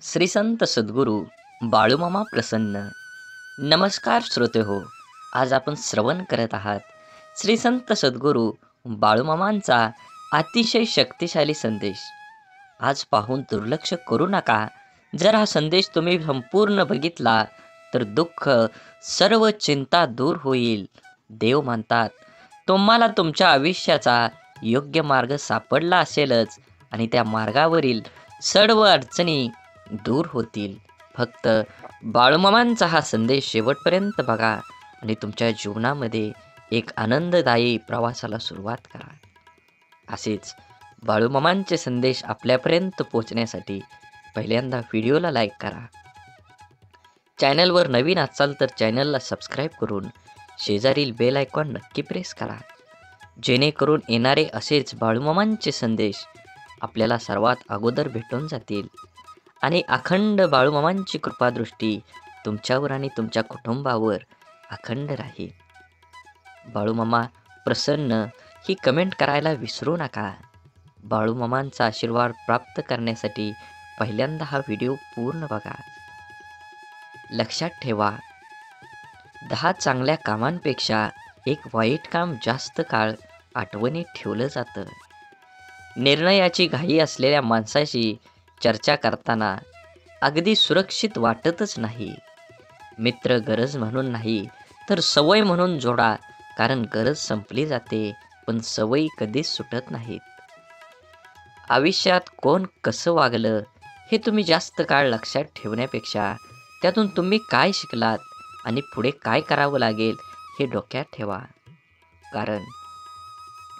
श्री संत सद्गुरू बाळूमामा प्रसन्न. नमस्कार श्रोते हो. आज आपण श्रवण करत आहात श्री संत सद्गुरू बाळूमामांचा अतिशय शक्तिशाली संदेश. आज पाहून दुर्लक्ष करू नका. जर हा संदेश तुम्ही संपूर्ण बघितला तर दुःख सर्व चिंता दूर होईल. देव म्हणतात तुम्हाला तुमच्या आयुष्याचा योग्य मार्ग सापडला असेलच आणि त्या मार्गावरील सर्व अडचणी दूर होतील. फक्त बाळूमामांचा हा संदेश शेवटपर्यंत बघा आणि तुमच्या जीवनामध्ये एक आनंददायी प्रवासाला सुरुवात करा. असेच बाळूमामांचे संदेश आपल्यापर्यंत पोहोचण्यासाठी पहिल्यांदा व्हिडिओला लाईक करा. चॅनलवर नवीन असाल तर चॅनलला सबस्क्राईब करून शेजारील बेल आयकॉन नक्की प्रेस करा, जेणेकरून येणारे असेच बाळूमामांचे संदेश आपल्याला सर्वात अगोदर भेटून जातील आणि अखंड बाळूमामांची कृपादृष्टी तुमच्यावर आणि तुमच्या कुटुंबावर अखंड राहील. बाळूमामा प्रसन्न ही कमेंट करायला विसरू नका. बाळूमामांचा आशीर्वाद प्राप्त करण्यासाठी पहिल्यांदा हा व्हिडिओ पूर्ण बघा. लक्षात ठेवा, 10 चांगल्या कामांपेक्षा एक वाईट काम जास्त काळ आठवणीत ठेवलं जातं. निर्णयाची घाई असलेल्या माणसाशी चर्चा करताना अगदी सुरक्षित वाटतच नाही. मित्र गरज म्हणून नाही तर सवय म्हणून जोडा, कारण गरज संपली जाते पण सवयी कधीच सुटत नाहीत. आयुष्यात कोण कसं वागलं हे तुम्ही जास्त काळ लक्षात ठेवण्यापेक्षा त्यातून तुम्ही काय शिकलात आणि पुढे काय करावं लागेल हे डोक्यात ठेवा. कारण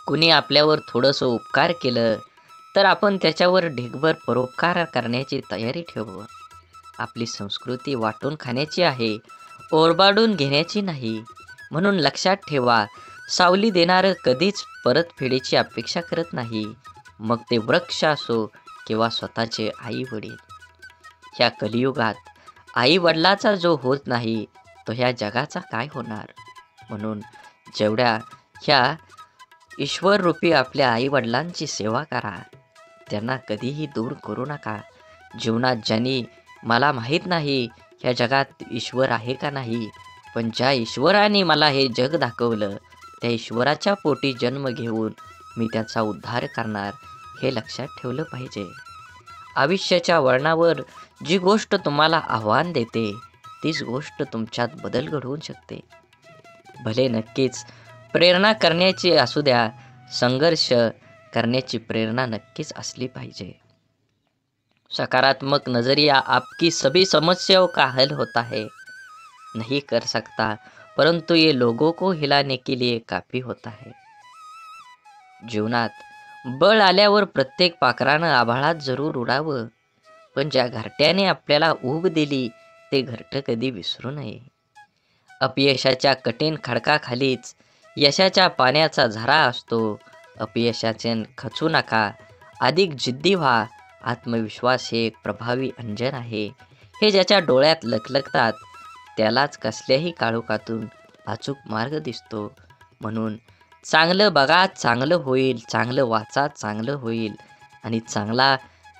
कुणी आपल्यावर थोडंसं उपकार केलं तर आपण त्याच्यावर ढीगभर परोपकार करण्याची तयारी ठेवू. आपली संस्कृती वाटून खाण्याची आहे, ओरबाडून घेण्याची नाही. म्हणून लक्षात ठेवा, सावली देणारं कधीच परतफेडीची अपेक्षा करत नाही, मग ते वृक्ष असो किंवा स्वतःचे आई वडील. ह्या कलियुगात आई वडिलाचा जो होत नाही तो ह्या जगाचा काय होणार. म्हणून जेवढ्या ह्या ईश्वररूपी आपल्या आई वडिलांची सेवा करा, त्यांना कधीही दूर करू नका. जीवनात ज्यांनी मला माहीत नाही ह्या जगात ईश्वर आहे का नाही, पण ज्या ईश्वराने मला हे जग दाखवलं त्या ईश्वराच्या पोटी जन्म घेऊन मी त्याचा उद्धार करणार, हे लक्षात ठेवलं पाहिजे. आयुष्याच्या वळणावर जी गोष्ट तुम्हाला आव्हान देते तीच गोष्ट तुमच्यात बदल घडवून शकते. भले नक्कीच प्रेरणा करण्याची असू द्या, संघर्ष करण्याची प्रेरणा नक्कीच असली पाहिजे. सकारात्मक नजरिया आपकी सभी समस्याओं का हल होता है नहीं कर सकता, परंतु ये लोगों को हिलाने के लिए काफी होता है. जीवनात बळ आल्यावर प्रत्येक पाखरानं आभाळात जरूर उडावं, पण ज्या घरट्याने आपल्याला ऊब दिली ते घरटं कधी विसरू नये. अपयशाच्या कठीण खडकाखालीच यशाच्या पाण्याचा झरा असतो. अपयशाचे खचू नका, अधिक जिद्दी व्हा. आत्मविश्वास हे एक प्रभावी अंजन आहे. हे ज्याच्या डोळ्यात लखलखतात त्यालाच कसल्याही काळोखातून अचूक मार्ग दिसतो. म्हणून चांगलं बघा, चांगलं होईल, चांगलं वाचा, चांगलं होईल. आणि चांगला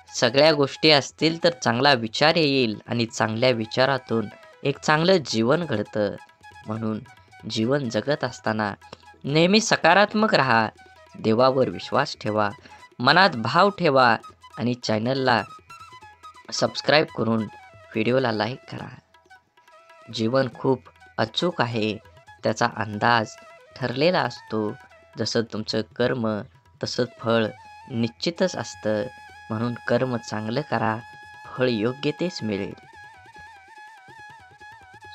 सगळ्या गोष्टी असतील तर चांगला विचार येईल आणि चांगल्या विचारातून एक चांगलं जीवन घडतं. म्हणून जीवन जगत असताना नेहमी सकारात्मक राहा, देवावर विश्वास ठेवा, मनात भाव ठेवा आणि चॅनलला सबस्क्राईब करून व्हिडिओला लाईक करा. जीवन खूप अचूक आहे, त्याचा अंदाज ठरलेला असतो. जसं तुमचं कर्म तसंच फळ निश्चितच असतं. म्हणून कर्म चांगलं करा, फळ योग्य तेच मिळेल.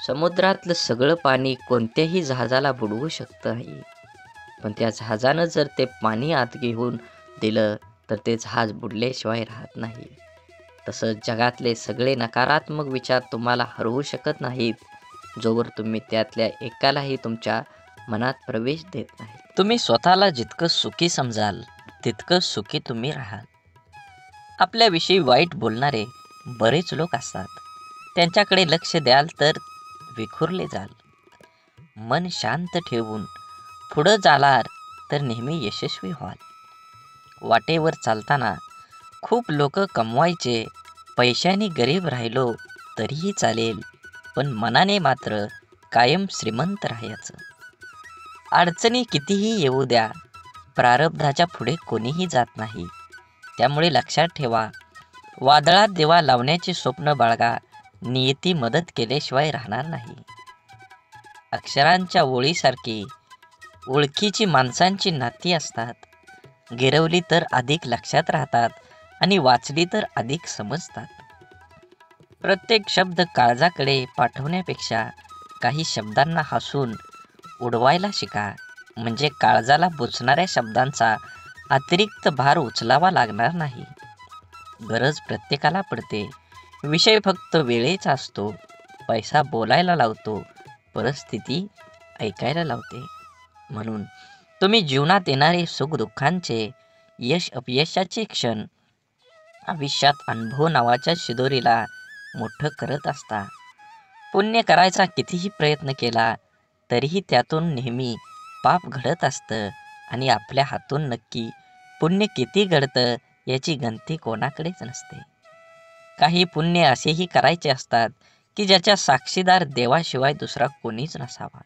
समुद्रातलं सगळं पाणी कोणत्याही जहाजाला बुडवू शकतं आहे, पण त्या जहाजानं जर ते पाणी आत घेऊन दिलं तर ते जहाज बुडल्याशिवाय राहत नाही. तसंच जगातले सगळे नकारात्मक विचार तुम्हाला हरवू शकत नाहीत, जोवर तुम्ही त्यातल्या एकालाही तुमच्या मनात प्रवेश देत नाही. तुम्ही स्वतःला जितकं सुखी समजाल तितकं सुखी तुम्ही राहाल. आपल्याविषयी वाईट बोलणारे बरेच लोक असतात, त्यांच्याकडे लक्ष द्याल तर विखुरले जाल. मन शांत ठेवून पुढं जालार तर नेहमी यशस्वी व्हाल. वाटेवर चालताना खूप लोक कमवायचे पैशाने गरीब राहिलो तरीही चालेल, पण मनाने मात्र कायम श्रीमंत राहायचं. अडचणी कितीही येऊ द्या, प्रारब्धाच्या पुढे कोणीही जात नाही. त्यामुळे लक्षात ठेवा, वादळात दिवा लावण्याचे स्वप्न बाळगा, नियती मदत केल्याशिवाय राहणार नाही. अक्षरांच्या ओळीसारखी ओळखीची माणसांची नाती असतात. गिरवली तर अधिक लक्षात राहतात आणि वाचली तर अधिक समजतात. प्रत्येक शब्द काळजाकडे पाठवण्यापेक्षा काही शब्दांना हसून उडवायला शिका, म्हणजे काळजाला बुचणाऱ्या शब्दांचा अतिरिक्त भार उचलावा लागणार नाही. गरज प्रत्येकाला पडते, विषय फक्त वेळेचा असतो. पैसा बोलायला लावतो, परिस्थिती ऐकायला लावते. म्हणून तुम्ही जीवनात येणारे सुखदुःखांचे, यश अपयशाचे क्षण आयुष्यात अनुभव नावाच्या शिदोरीला मोठं करत असता. पुण्य करायचा कितीही प्रयत्न केला तरीही त्यातून नेहमी पाप घडत असतं आणि आपल्या हातून नक्की पुण्य किती घडतं याची गणती कोणाकडेच नसते. काही पुण्य असेही करायचे असतात की ज्याच्या साक्षीदार देवाशिवाय दुसरा कोणीच नसावा.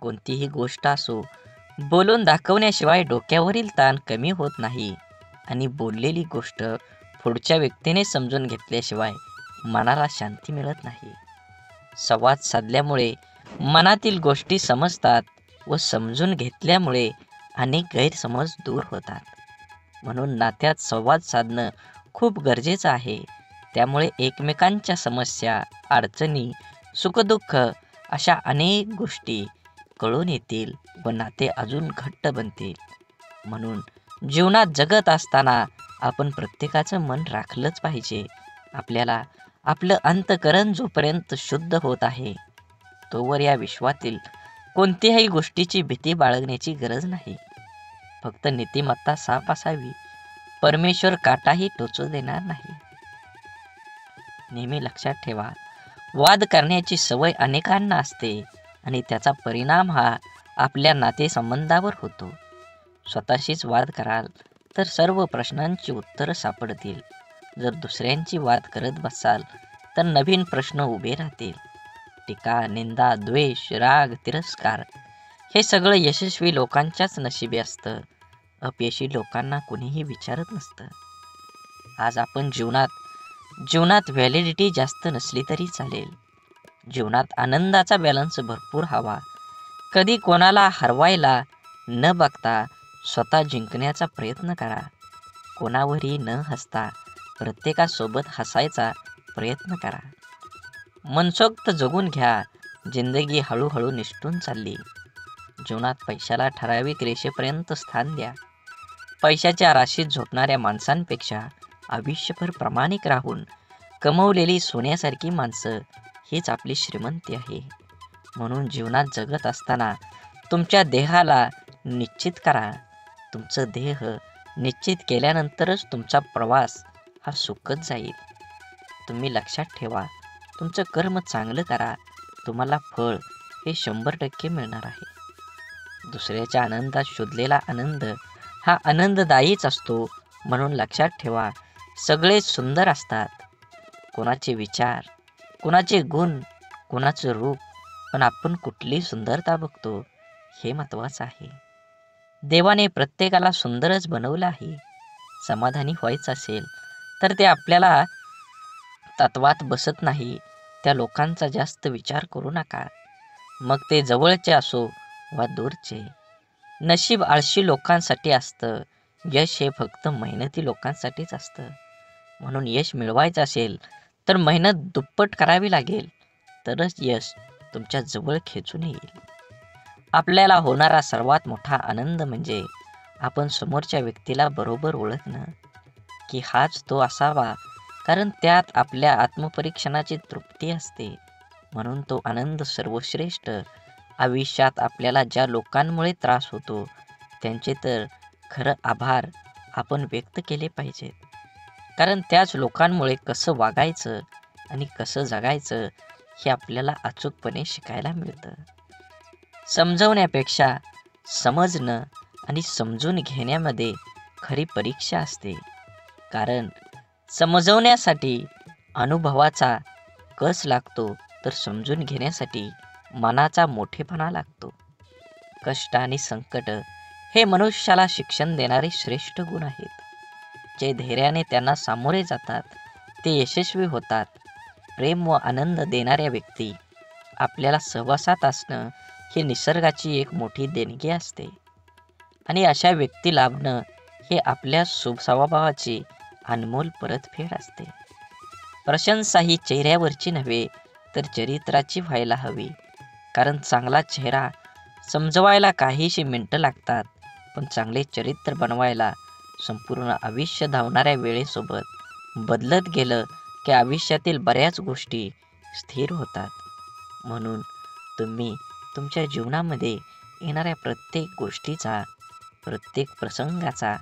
कोणतीही गोष्ट असो, बोलून दाखवण्याशिवाय डोक्यावरील ताण कमी होत नाही आणि बोललेली गोष्ट पुढच्या व्यक्तीने समजून घेतल्याशिवाय मनाला शांती मिळत नाही. संवाद साधल्यामुळे मनातील गोष्टी समजतात व समजून घेतल्यामुळे अनेक गैरसमज दूर होतात. म्हणून नात्यात संवाद साधणं खूप गरजेचं आहे. त्यामुळे एकमेकांच्या समस्या, अडचणी, सुखदुःख अशा अनेक गोष्टी कळून येतील व नाते अजून घट्ट बनतील. म्हणून जीवनात जगत असताना आपण प्रत्येकाचं मन राखलंच पाहिजे. आपल्याला आपलं अंतःकरण जोपर्यंत शुद्ध होत आहे तोवर या विश्वातील कोणत्याही गोष्टीची भीती बाळगण्याची गरज नाही. फक्त नीतिमत्ता साफ असावी. परमेश्वर काटाही टोचू देणार नाही. नेहमी लक्षात ठेवा, वाद करण्याची सवय अनेकांना असते आणि त्याचा परिणाम हा आपल्या नातेसंबंधावर होतो. स्वतःशीच वाद कराल तर सर्व प्रश्नांची उत्तरं सापडतील. जर दुसऱ्यांची वाद करत बसाल तर नवीन प्रश्न उभे राहतील. टीका, निंदा, द्वेष, राग, तिरस्कार हे सगळं यशस्वी लोकांच्याच नशिबी असतं. अपयशी लोकांना कुणीही विचारत नसतं. आज आपण जीवनात व्हॅलिडिटी जास्त नसली तरी चालेल. जीवनात आनंदाचा बॅलन्स भरपूर हवा. कधी कोणाला हरवायला न बघता स्वतः जिंकण्याचा प्रयत्न करा. कोणावरही न हसता प्रत्येकासोबत हसायचा प्रयत्न करा. मनसोक्त जगून घ्या. जिंदगी हळूहळू निसटून चालली. जीवनात पैशाला ठराविक रेषेपर्यंत स्थान द्या. पैशाच्या राशीत झोपणाऱ्या माणसांपेक्षा आयुष्यभर प्रामाणिक राहून कमवलेली सोन्यासारखी माणसं हीच आपली श्रीमंती आहे. म्हणून जीवनात जगत असताना तुमच्या देहाला निश्चित करा. तुमचं देह निश्चित केल्यानंतरच तुमचा प्रवास हा सुखद जाईल. तुम्ही लक्षात ठेवा, तुमचं कर्म चांगलं करा, तुम्हाला फळ हे 100% मिळणार आहे. दुसऱ्याच्या आनंदात शोधलेला आनंद हा आनंददायीच असतो. म्हणून लक्षात ठेवा, सगळे सुंदर असतात. कोणाचे विचार, कोणाचे गुण, कोणाचं रूप, पण आपण कुठली सुंदरता बघतो हे महत्त्वाचं आहे. देवाने प्रत्येकाला सुंदरच बनवलं आहे. समाधानी व्हायचं असेल तर ते आपल्याला तत्वात बसत नाही त्या लोकांचा जास्त विचार करू नका. मग ते जवळचे असो वा दूरचे. नशीब आळशी लोकांसाठी असतं. यश हे फक्त मेहनती लोकांसाठीच असतं. म्हणून यश मिळवायचं असेल तर मेहनत दुप्पट करावी लागेल. तरच यश तुमच्या जवळ खेचून येईल. आपल्याला होणारा सर्वात मोठा आनंद म्हणजे आपण समोरच्या व्यक्तीला बरोबर ओळखणं, की हाच तो असावा, कारण त्यात आपल्या आत्मपरीक्षणाची तृप्ती असते. म्हणून तो आनंद सर्वश्रेष्ठ. आयुष्यात आपल्याला ज्या लोकांमुळे त्रास होतो त्यांचे तर खरं आभार आपण व्यक्त केले पाहिजेत. कारण त्याच लोकांमुळे कसं वागायचं आणि कसं जगायचं हे आपल्याला अचूकपणे शिकायला मिळतं. समजवण्यापेक्षा समजणं आणि समजून घेण्यामध्ये खरी परीक्षा असते. कारण समजवण्यासाठी अनुभवाचा कस लागतो, तर समजून घेण्यासाठी मनाचा मोठेपणा लागतो. कष्ट आणि संकट हे मनुष्याला शिक्षण देणारे श्रेष्ठ गुण आहेत. जे धैर्याने त्यांना सामोरे जातात ते यशस्वी होतात. प्रेम व आनंद देणाऱ्या व्यक्ती आपल्याला सहवासात असणं ही निसर्गाची एक मोठी देणगी असते आणि अशा व्यक्ती लाभणं हे आपल्या स्वभावाची अनमोल परतफेड असते. प्रशंसा ही चेहऱ्यावरची नव्हे तर चरित्राची व्हायला हवी. कारण चांगला चेहरा समजवायला काहीशी मिनिटं लागतात, पण चांगले चरित्र बनवायला संपूर्ण आयुष्य धावणाऱ्या वेळेसोबत बदलत गेलं की आयुष्यातील बऱ्याच गोष्टी स्थिर होतात. म्हणून तुम्ही तुमच्या जीवनामध्ये येणाऱ्या प्रत्येक गोष्टीचा, प्रत्येक प्रसंगाचा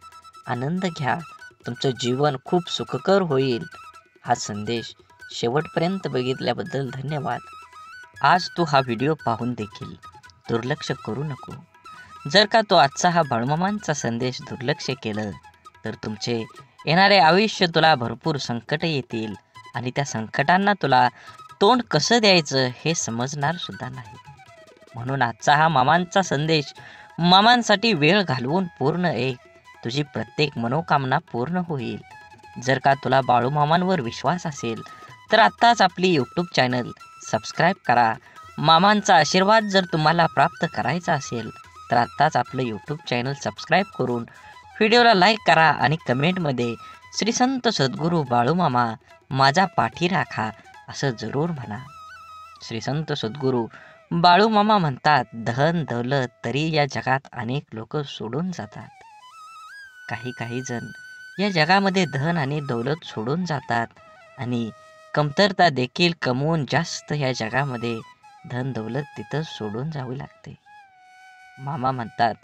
आनंद घ्या. तुमचं जीवन खूप सुखकर होईल. हा संदेश शेवटपर्यंत बघितल्याबद्दल धन्यवाद. आज तू हा व्हिडिओ पाहून देखील दुर्लक्ष करू नको. जर का तो आजचा हा बाळूमामांचा संदेश दुर्लक्ष केलं तर तुमचे येणारे आयुष्य तुला भरपूर संकट येतील आणि त्या संकटांना तुला तोंड कसं द्यायचं हे समजणार सुद्धा नाही. म्हणून आजचा हा मामांचा संदेश मामांसाठी वेळ घालवून पूर्ण ऐक. तुझी प्रत्येक मनोकामना पूर्ण होईल. जर का तुला बाळूमामांवर विश्वास असेल तर आत्ताच आपली यूट्यूब चॅनल सबस्क्राईब करा. मामांचा आशीर्वाद जर तुम्हाला प्राप्त करायचा असेल तर आत्ताच आपलं यूट्यूब चॅनल सबस्क्राईब करून व्हिडिओला लाईक करा आणि कमेंटमध्ये श्री संत सद्गुरू बाळूमामा माझा पाठी राखा असं जरूर म्हणा. श्री संत सद्गुरू बाळूमामा म्हणतात, धन दौलत तरी या जगात अनेक लोक सोडून जातात. काही जण या जगामध्ये धन आणि दौलत सोडून जातात आणि कमतरता देखील कमवून जास्त या जगामध्ये धन दौलत तिथं सोडून जावी लागते. मामा म्हणतात,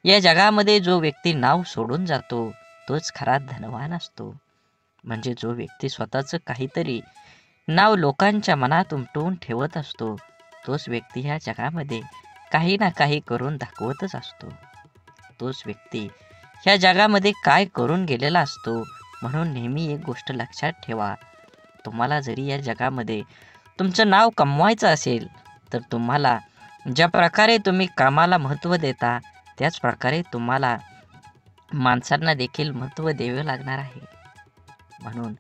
या जगामध्ये जो व्यक्ती नाव सोडून जातो तोच खरा धनवान असतो. म्हणजे जो व्यक्ती स्वतःचं काहीतरी नाव लोकांच्या मनात उमटवून ठेवत असतो तोच व्यक्ती ह्या जगामध्ये काही ना काही करून दाखवतच असतो. तोच व्यक्ती ह्या जगामध्ये काय करून गेलेला असतो. म्हणून नेहमी एक गोष्ट लक्षात ठेवा, तुम्हाला जरी या जगामध्ये तुमचं नाव कमवायचं असेल तर तुम्हाला ज्या प्रकारे तुम्ही कामाला महत्त्व देता त्याच प्रकारे तुम्हाला माणसांना देखील महत्त्व द्यावे लागणार आहे. म्हणून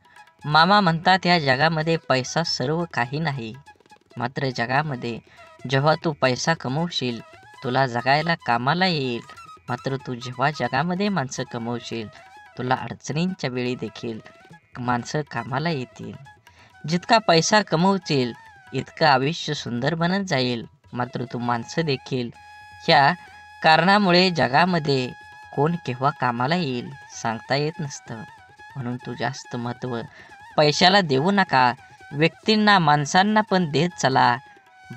मामा म्हणतात, या जगामध्ये पैसा सर्व काही नाही. मात्र जगामध्ये जेव्हा तू पैसा कमवशील तुला जगायला कामाला येईल. मात्र तू जेव्हा जगामध्ये माणसं कमवशील तुला अडचणींच्या वेळी देखील माणसं कामाला येतील. जितका पैसा कमवशील इतकं आयुष्य सुंदर बनत जाईल. मात्र तू माणसं देखील ह्या कारणामुळे जगामध्ये कोण केव्हा कामाला येईल सांगता येत नसतं. म्हणून तू जास्त महत्त्व पैशाला देऊ नका, व्यक्तींना माणसांना पण देत चला.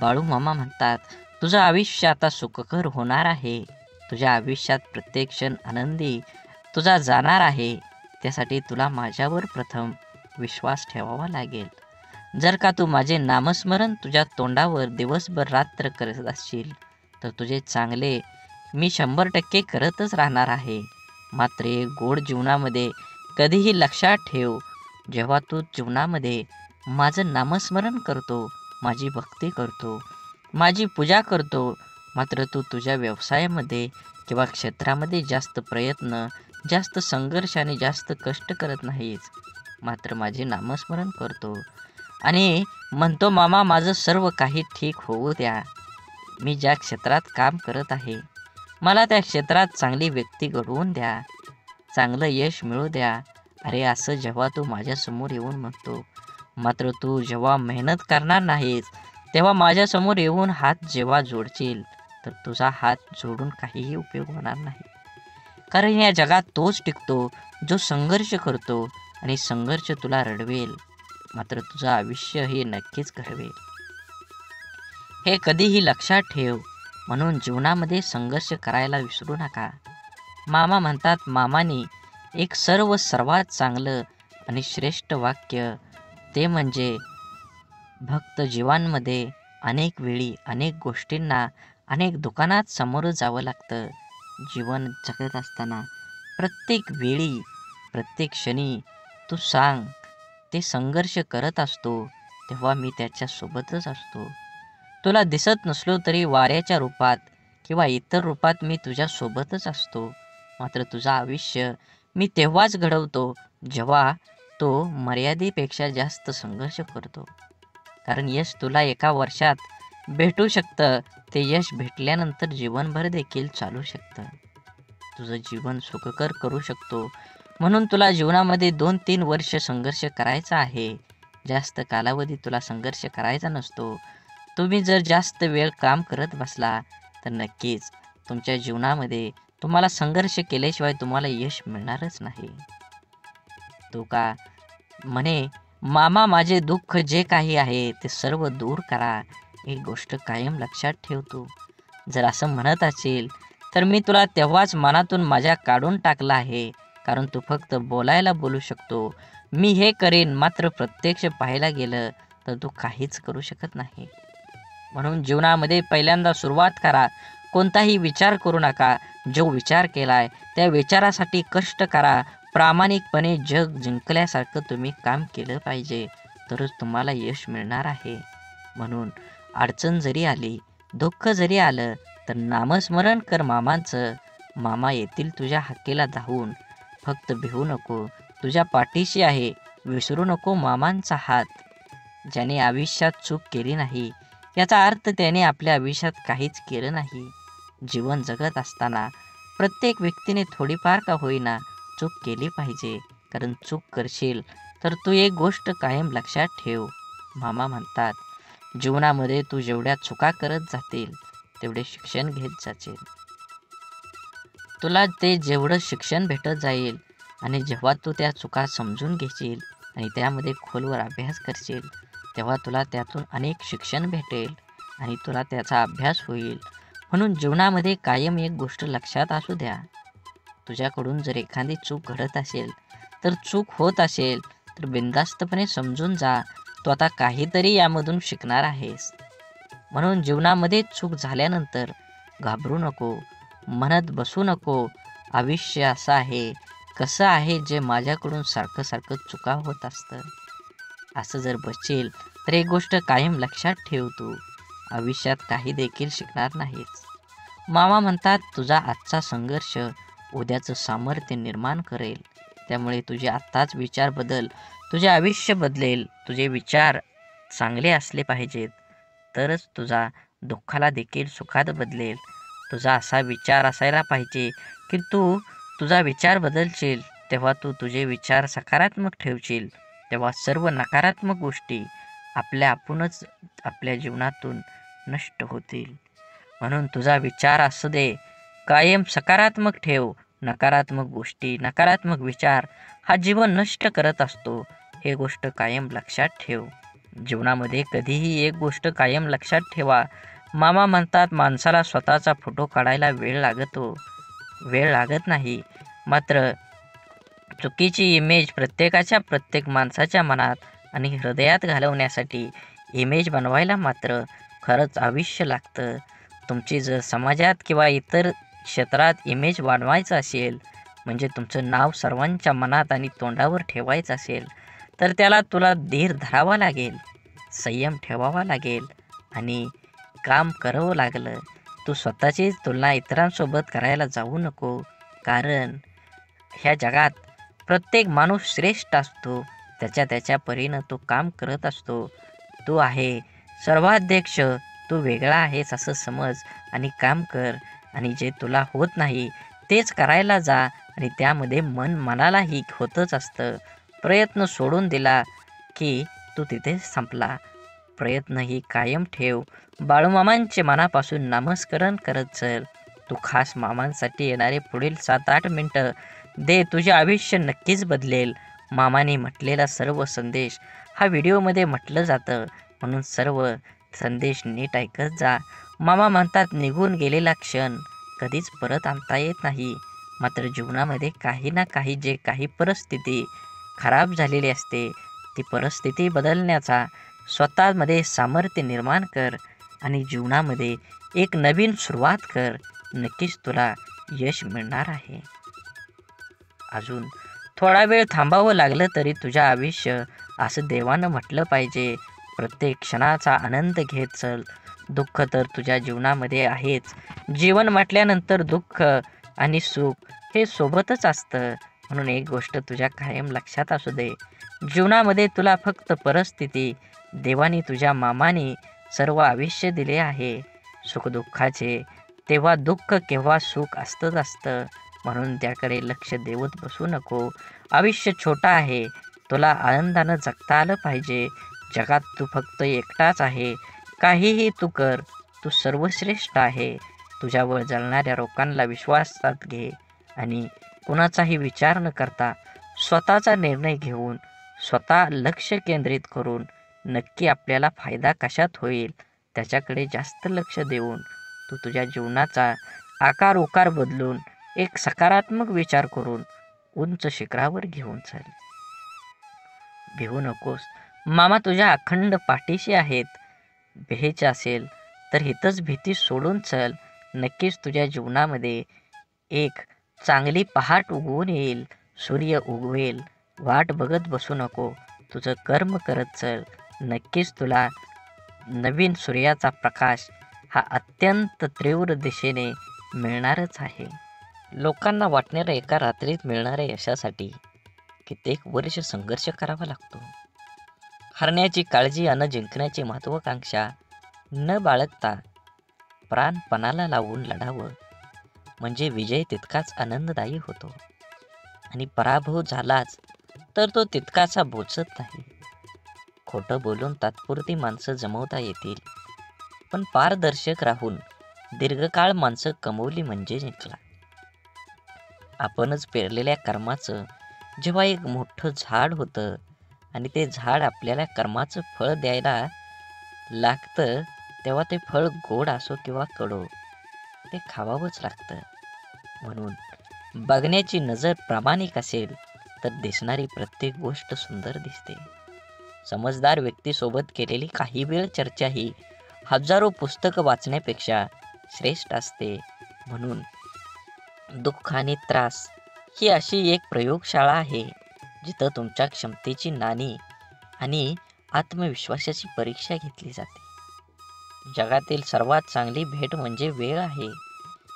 बाळूमामा म्हणतात, तुझं आयुष्य आता सुखकर होणार आहे. तुझ्या आयुष्यात प्रत्येक क्षण आनंदी तुझा जाणार आहे. त्यासाठी तुला माझ्यावर प्रथम विश्वास ठेवावा लागेल. जर का तू माझे नामस्मरण तुझ्या तोंडावर दिवसभर रात्र करत असशील तर तुझे चांगले मी 100% करतच राहणार आहे. मात्र एक गोड जीवनामध्ये कधीही लक्षात ठेव, जेव्हा तू जीवनामध्ये माझं नामस्मरण करतो, माझी भक्ती करतो, माझी पूजा करतो, मात्र तू तुझ्या व्यवसायामध्ये किंवा क्षेत्रामध्ये जास्त प्रयत्न, जास्त संघर्ष आणि जास्त कष्ट करत नाहीस. मात्र माझे नामस्मरण करतो आणि म्हणतो, मामा माझं सर्व काही ठीक होऊ द्या. मी ज्या क्षेत्रात काम करत आहे मला त्या क्षेत्रात चांगली व्यक्ती घडवून द्या, चांगलं यश मिळू द्या. अरे असं जेव्हा तू माझ्यासमोर येऊन म्हणतो, मात्र तू जेव्हा मेहनत करणार नाहीस तेव्हा माझ्यासमोर येऊन हात जेव्हा जोडशील तर तुझा हात जोडून काहीही उपयोग होणार नाही. कारण या जगात तोच टिकतो जो संघर्ष करतो आणि संघर्ष तुला रडवेल, मात्र तुझं आयुष्य हे नक्कीच घडवेल. हे कधीही लक्षात ठेव. म्हणून जीवनामध्ये संघर्ष करायला विसरू नका. मामा म्हणतात, मामानी एक सर्वात चांगलं आणि श्रेष्ठ वाक्य ते म्हणजे भक्त जीवांमध्ये अनेक वेळी अनेक गोष्टींना अनेक दुकानात सामोरं जावं लागतं. जीवन जगत असताना प्रत्येक वेळी प्रत्येक क्षणी तू सांग ते संघर्ष करत असतो तेव्हा मी त्याच्यासोबतच असतो. तुला दिसत नसलो तरी वाऱ्याच्या रूपात किंवा इतर रूपात मी तुझ्यासोबतच असतो. मात्र तुझं आयुष्य मी तेव्हाच घडवतो जेव्हा तो मर्यादेपेक्षा जास्त संघर्ष करतो. कारण यश तुला एका वर्षात भेटू शकतं, ते यश भेटल्यानंतर जीवनभर देखील चालू शकतं. तुझं जीवन सुखकर करू शकतो. म्हणून तुला जीवनामध्ये 2-3 वर्ष संघर्ष करायचा आहे. जास्त कालावधी तुला संघर्ष करायचा नसतो. तुम्ही जर जास्त वेळ काम करत बसला तर नक्कीच तुमच्या जीवनामध्ये तुम्हाला संघर्ष केल्याशिवाय तुम्हाला यश मिळणारच नाही. तो का म्हणे, मामा माझे दुःख जे काही आहे ते सर्व दूर करा. एक गोष्ट कायम लक्षात ठेव, तू जर असं म्हणत असेल तर मी तुला तेव्हाच मनातून माझ्या काढून टाकला आहे. कारण तू फक्त बोलायला बोलू शकतो, मी हे करेन, मात्र प्रत्यक्ष पाहायला गेलं तर तू काहीच करू शकत नाही. म्हणून जीवनामध्ये पहिल्यांदा सुरुवात करा. कोणताही विचार करू नका. जो विचार केलाय त्या विचारासाठी कष्ट करा. प्रामाणिकपणे जग जिंकल्यासारखं तुम्ही काम केलं पाहिजे, तरच तुम्हाला यश मिळणार आहे. म्हणून अडचण जरी आली, दुःख जरी आलं तर नामस्मरण कर मामांचं. मामा येतील तुझ्या हाकेला धावून. फक्त भिवू नको, तुझ्या पाठीशी आहे. विसरू नको मामांचा हात. ज्याने आयुष्यात चूक केली नाही याचा अर्थ त्याने आपल्या आयुष्यात काहीच केलं नाही. जीवन जगत असताना प्रत्येक व्यक्तीने थोडीफार का होईना चूक केली पाहिजे. कारण चूक करशील तर तू एक गोष्ट कायम लक्षात ठेव. मामा म्हणतात, जीवनामध्ये तू जेवढ्या चुका करत जातील तेवढे शिक्षण घेत जाशील. तुला ते जेवढं शिक्षण भेटत जाईल आणि जेव्हा तू त्या चुका समजून घेशील आणि त्यामध्ये खोलवर अभ्यास करशील तेव्हा तुला त्यातून अनेक शिक्षण भेटेल आणि तुला त्याचा अभ्यास होईल. म्हणून जीवनामध्ये कायम एक गोष्ट लक्षात असू द्या. तुझ्याकडून जर एखादी चूक घडत असेल तर चूक होत असेल तर बिनधास्तपणे समजून जा, तू आता काहीतरी यामधून शिकणार आहेस. म्हणून जीवनामध्ये चूक झाल्यानंतर घाबरू नको, म्हणत बसू नको आयुष्य असं आहे, कसं आहे जे माझ्याकडून सारखं सारखं चुका होत असतं. असं जर बसशील तर एक गोष्ट कायम लक्षात ठेव, तू आयुष्यात काही देखील शिकणार नाहीस. मामा म्हणतात, तुझा आजचा संघर्ष उद्याचं सामर्थ्य निर्माण करेल. त्यामुळे तुझे आत्ताच विचार बदल, तुझे आयुष्य बदलेल. तुझे विचार चांगले असले पाहिजेत तरच तुझा दुःखाला देखील सुखात बदलेल. तुझा असा विचार असायला पाहिजे की तू तुझा विचार बदलशील तेव्हा तू तुझे विचार सकारात्मक ठेवशील, तेव्हा सर्व नकारात्मक गोष्टी आपणच आपल्या जीवनातून नष्ट होतील. म्हणून तुझा विचार असू दे कायम सकारात्मक ठेव. नकारात्मक गोष्टी, नकारात्मक विचार हा जीवन नष्ट करत असतो. हे गोष्ट कायम लक्षात ठेव. जीवनामध्ये कधीही एक गोष्ट कायम लक्षात ठेवा. मामा म्हणतात, माणसाला स्वतःचा फोटो काढायला वेळ लागत नाही, मात्र चुकीची इमेज प्रत्येक माणसाच्या मनात आणि हृदयात घालवण्यासाठी इमेज बनवायला मात्र खरंच आयुष्य लागतं. तुमची जर समाजात किंवा इतर क्षेत्रात इमेज वाढवायचं असेल, म्हणजे तुमचं नाव सर्वांच्या मनात आणि तोंडावर ठेवायचं असेल तर त्याला तुला धीर धरावा लागेल, संयम ठेवावा लागेल आणि काम करावं लागलं. तू स्वतःची तुलना इतरांसोबत करायला जाऊ नको. कारण ह्या जगात प्रत्येक माणूस श्रेष्ठ असतो. त्याच्या परीनं तो काम करत असतो. तू आहे सर्वाध्यक्ष, तू वेगळा आहेस असं समज आणि काम कर. आणि जे तुला होत नाही तेच करायला जा आणि त्यामध्ये मनालाही होतच असतं. प्रयत्न सोडून दिला की तू तिथे संपला. प्रयत्नही कायम ठेव. बाळूमामांचे मनापासून नामस्मरण करत चल. तू खास मामांसाठी येणारे पुढील 7-8 मिनटं दे, तुझे आयुष्य नक्कीच बदलेल. मामाने म्हटलेला सर्व संदेश हा व्हिडिओमध्ये म्हटलं जातं, म्हणून सर्व संदेश नीट ऐकत जा. मामा म्हणतात, निघून गेलेला क्षण कधीच परत आणता येत नाही, मात्र जीवनामध्ये काही ना काही परिस्थिती खराब झालेली असते, ती परिस्थिती बदलण्याचा स्वतःमध्ये सामर्थ्य निर्माण कर आणि जीवनामध्ये एक नवीन सुरुवात कर. नक्कीच तुला यश मिळणार आहे. अजून थोडा वेळ थांबावं लागलं तरी तुझं आयुष्य असं देवानं म्हटलं पाहिजे. प्रत्येक क्षणाचा आनंद घेत चल. दुःख तर तुझ्या जीवनामध्ये आहेच. जीवन म्हटल्यानंतर दुःख आणि सुख हे सोबतच असतं. म्हणून एक गोष्ट तुझ्या कायम लक्षात असू दे. जीवनामध्ये तुला फक्त परिस्थिती, देवाने तुझ्या मामाने सर्व आयुष्य दिले आहे सुखदुःखाचे. तेव्हा दुःख केव्हा सुख असतंच असतं. म्हणून त्याकडे लक्ष देवत बसू नको. आयुष्य छोटं आहे. तुला आनंदानं जगता आलं पाहिजे. जगात तू फक्त एकटाच आहे. काहीही तू कर, तू सर्वश्रेष्ठ आहे. तुझ्यावर जळणाऱ्या लोकांना विश्वासात घे आणि कुणाचाही विचार न करता स्वतःचा निर्णय घेऊन स्वतः लक्ष केंद्रित करून नक्की आपल्याला फायदा कशात होईल त्याच्याकडे जास्त लक्ष देऊन तू तुझ्या जीवनाचा आकार उकार बदलून एक सकारात्मक विचार करून उंच शिखरावर घेऊन चल. भिवू नकोस. मामा तुझ्या अखंड पाठीशी आहेत. भ्यायचे असेल तर हितच भीती सोडून चल. नक्कीच तुझ्या जीवनामध्ये एक चांगली पहाट उगवून येईल. सूर्य उगवेल. वाट बघत बसू नको. तुझं कर्म करत चल. नक्कीच तुला नवीन सूर्याचा प्रकाश हा अत्यंत तीव्र दिशेने मिळणारच आहे. लोकांना वाटणाऱ्या एका रात्रीत मिळणाऱ्या यशासाठी कित्येक वर्ष संघर्ष करावा लागतो. हरण्याची काळजी अन जिंकण्याची महत्त्वाकांक्षा न बाळगता प्राण पणाला लावून लढावं म्हणजे विजय तितकाच आनंददायी होतो आणि पराभव झालाच तर तो तितकासा बोचत नाही. खोटं बोलून तात्पुरती माणसं जमवता येतील, पण पारदर्शक राहून दीर्घकाळ माणसं कमवली म्हणजे जिंकला. आपणच पेरलेल्या कर्माचं जेव्हा एक मोठं झाड होतं आणि ते झाड आपल्याला कर्माचं फळ द्यायला लागतं तेव्हा ते फळ गोड असो किंवा कडू ते खावावंच लागतं. म्हणून बघण्याची नजर प्रामाणिक असेल तर दिसणारी प्रत्येक गोष्ट सुंदर दिसते. समजदार व्यक्तीसोबत केलेली काही वेळ चर्चा ही हजारो पुस्तकं वाचण्यापेक्षा श्रेष्ठ असते. म्हणून दुःख आणि त्रास ही अशी एक प्रयोगशाळा आहे जिथं तुमच्या क्षमतेची नाणी आणि आत्मविश्वासाची परीक्षा घेतली जाते. जगातील सर्वात चांगली भेट म्हणजे वेळ आहे.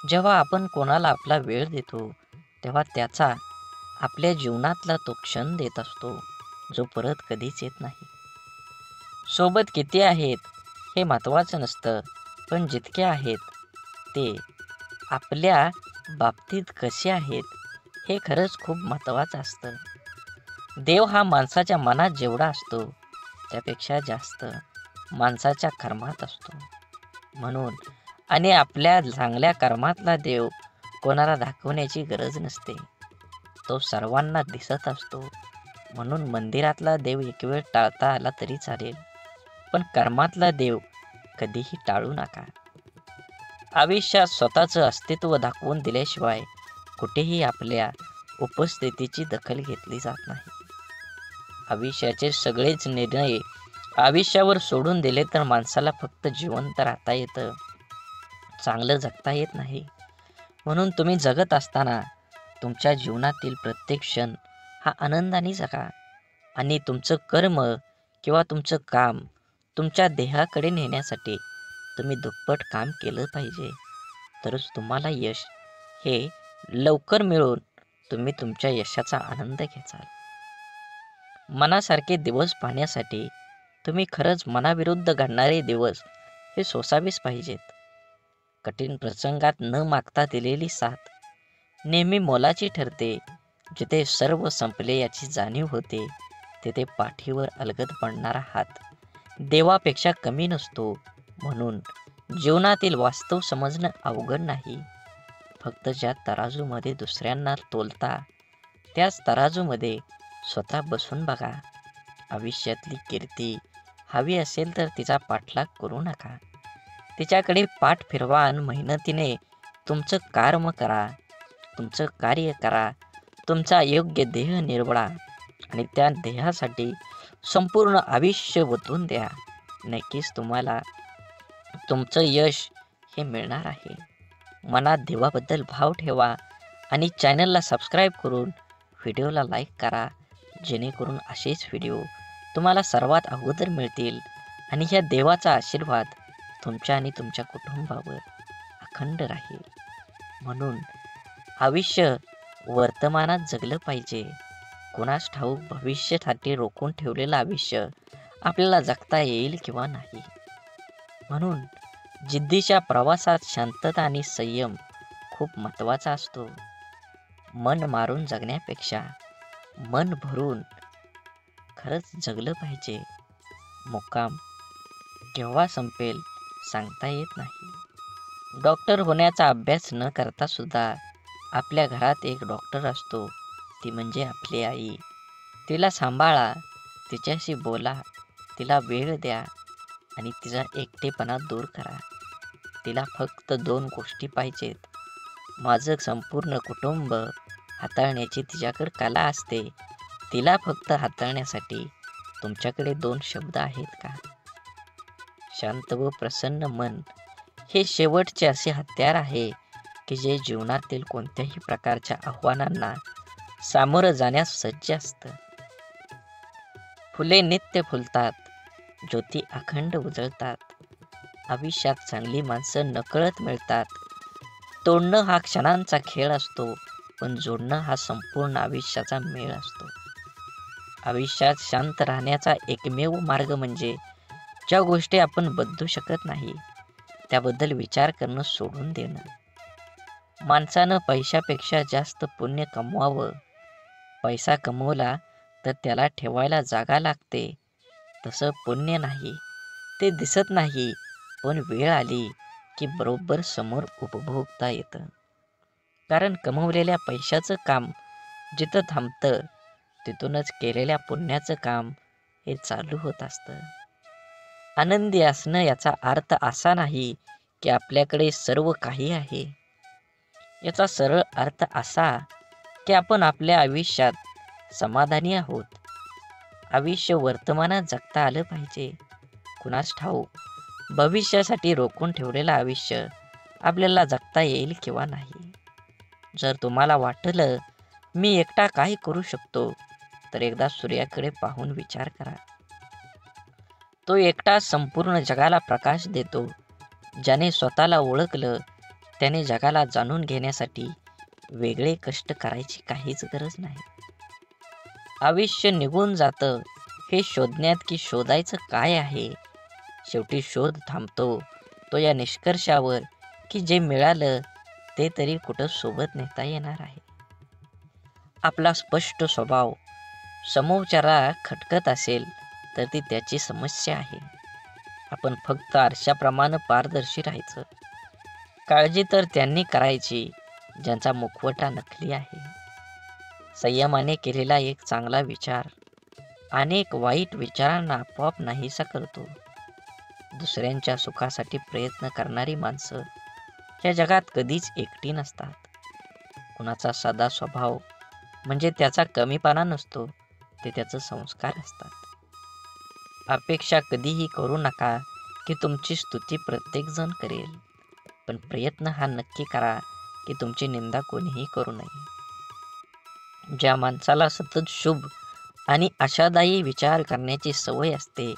जेव्हा आपण कोणाला आपला वेळ देतो तेव्हा त्याचा आपल्या जीवनातला तो क्षण देत असतो जो परत कधीच येत नाही. सोबत किती आहेत हे महत्त्वाचं नसतं, पण जितके आहेत ते आपल्या बाबतीत कसे आहेत हे खरंच खूप महत्त्वाचं असतं. देव हा माणसाच्या मनात जेवढा असतो त्यापेक्षा जास्त माणसाच्या कर्मात असतो. म्हणून आणि आपल्या चांगल्या कर्मातला देव कोणाला दाखवण्याची गरज नसते. तो सर्वांना दिसत असतो. म्हणून मंदिरातला देव एक वेळ टाळता आला तरी चालेल, पण कर्मातला देव कधीही टाळू नका. आयुष्यात स्वतःचं अस्तित्व दाखवून दिल्याशिवाय कुठेही आपल्या उपस्थितीची दखल घेतली जात नाही. आयुष्याचे सगळेच निर्णय आयुष्यावर सोडून दिले तर माणसाला फक्त जिवंत राहता येतं, चांगलं जगता येत नाही. म्हणून तुम्ही जगत असताना तुमच्या जीवनातील प्रत्येक क्षण हा आनंदाने जगा आणि तुमचं कर्म किंवा तुमचं काम तुमच्या देहाकडे नेण्यासाठी तुम्ही दुप्पट काम केलं पाहिजे. तरच तुम्हाला यश हे लवकर मिळून तुम्ही तुमच्या यशाचा आनंद घ्याल. मनासारखे दिवस पाहण्यासाठी तुम्ही खरंच मनाविरुद्ध घडणारे दिवस हे सोसावेच पाहिजेत. कठीण प्रसंगात न मागता दिलेली साथ नेहमी मोलाची ठरते. जिथे सर्व संपले याची जाणीव होते तिथे पाठीवर अलगद पडणारा हात देवापेक्षा कमी नसतो. म्हणून जीवनातील वास्तव समजणं अवघड नाही. फक्त ज्या तराजूमध्ये दुसऱ्यांना तोलता त्याच तराजूमध्ये स्वतः बसून बघा. आयुष्यातली कीर्ती हवी असेल तर तिचा पाठलाग करू नका. तिच्याकडे पाठ फिरवा आणि मेहनतीने तुमचं कर्म करा, तुमचं कार्य करा, तुमचा योग्य देह निवडा आणि त्या देहासाठी संपूर्ण आयुष्य ओतून द्या. नक्कीच तुम्हाला तुमचं यश हे मिळणार आहे. मनात देवाबद्दल भाव ठेवा आणि चॅनलला सबस्क्राईब करून व्हिडिओला लाईक करा, जेणेकरून असेच व्हिडिओ तुम्हाला सर्वात अगोदर मिळतील आणि ह्या देवाचा आशीर्वाद तुमच्या आणि तुमच्या कुटुंबावर अखंड राहील. म्हणून आयुष्य वर्तमानात जगलं पाहिजे. कोणास ठाऊक भविष्यासाठी रोखून ठेवलेलं आयुष्य आपल्याला जगता येईल किंवा नाही. म्हणून जिद्दीच्या प्रवासात शांतता आणि संयम खूप महत्त्वाचा असतो. मन मारून जगण्यापेक्षा मन भरून खरंच जगलं पाहिजे. मुक्काम केव्हा संपेल सांगता येत नाही. डॉक्टर होण्याचा अभ्यास न करता सुद्धा आपल्या घरात एक डॉक्टर असतो, ती म्हणजे आपली आई. तिला सांभाळा, तिच्याशी बोला, तिला वेळ द्या आणि तिचा एकटेपणा दूर करा. तिला फक्त 2 गोष्टी पाहिजेत. माझं संपूर्ण कुटुंब हाताळण्याची तिच्याकडे कला असते. तिला फक्त हाताळण्यासाठी तुमच्याकडे 2 शब्द आहेत का? शांत व प्रसन्न मन हे शेवटचे असे हत्यार आहे की जे जीवनातील कोणत्याही प्रकारच्या आव्हानांना सामोरं जाण्यास सज्ज असतं. फुले नित्य फुलतात, ज्योती अखंड उजळतात. आयुष्यात चांगली माणसं नकळत मिळतात. तोडणं हा क्षणांचा खेळ असतो, पण जोडणं हा संपूर्ण आयुष्याचा मेळ असतो. आयुष्यात शांत राहण्याचा एकमेव मार्ग म्हणजे ज्या गोष्टी आपण बदलू शकत नाही त्याबद्दल विचार करणं सोडून देणं. माणसानं पैशापेक्षा जास्त पुण्य कमवावं. पैसा कमवला तर त्याला ठेवायला जागा लागते. तसं पुण्य नाही, ते दिसत नाही, पण वेळ आली की बरोबर समोर उपभोगता येतं. कारण कमवलेल्या पैशाचं काम जिथं थांबतं तिथूनच केलेल्या पुण्याचं काम हे चालू होत असतं. आनंदी असणं याचा अर्थ असा नाही की आपल्याकडे सर्व काही आहे. याचा सरळ अर्थ असा की आपण आपल्या आयुष्यात समाधानी आहोत. आयुष्य वर्तमानात जगता आलं पाहिजे. कुणास ठाऊक भविष्यासाठी रोखून ठेवलेलं आयुष्य आपल्याला जगता येईल किंवा नाही. जर तुम्हाला वाटलं मी एकटा काय करू शकतो, तर एकदा सूर्याकडे पाहून विचार करा. तो एकटा संपूर्ण जगाला प्रकाश देतो. ज्याने स्वतःला ओळखलं त्याने जगाला जाणून घेण्यासाठी वेगळे कष्ट करायची काहीच गरज नाही. आयुष्य निघून जातं हे शोधण्यात की शोधायचं काय आहे. शेवटी शोध थांबतो तो या निष्कर्षावर की जे मिळालं ते तरी कुठं सोबत नेता येणार आहे. आपला स्पष्ट स्वभाव समोरच्याला खटकत असेल तर ती त्याची समस्या आहे. आपण फक्त आरशाप्रमाणे पारदर्शी राहायचं. काळजी तर त्यांनी करायची ज्यांचा मुखवटा नकली आहे. संयमाने केलेला एक चांगला विचार अनेक वाईट विचारांना आपोआप नाहीसा करतो. दुसऱ्यांच्या सुखासाठी प्रयत्न करणारी माणसं या जगात कधीच एकटी नसतात. कुणाचा साधा स्वभाव म्हणजे त्याचा कमीपणा नसतो, ते त्याचं संस्कार असतात. अपेक्षा कधीही करू नका की तुमची स्तुती प्रत्येकजण करेल, पण प्रयत्न हा नक्की करा की तुमची निंदा कोणीही करू नये. ज्या माणसाला सतत शुभ आणि आशादायी विचार करण्याची सवय असते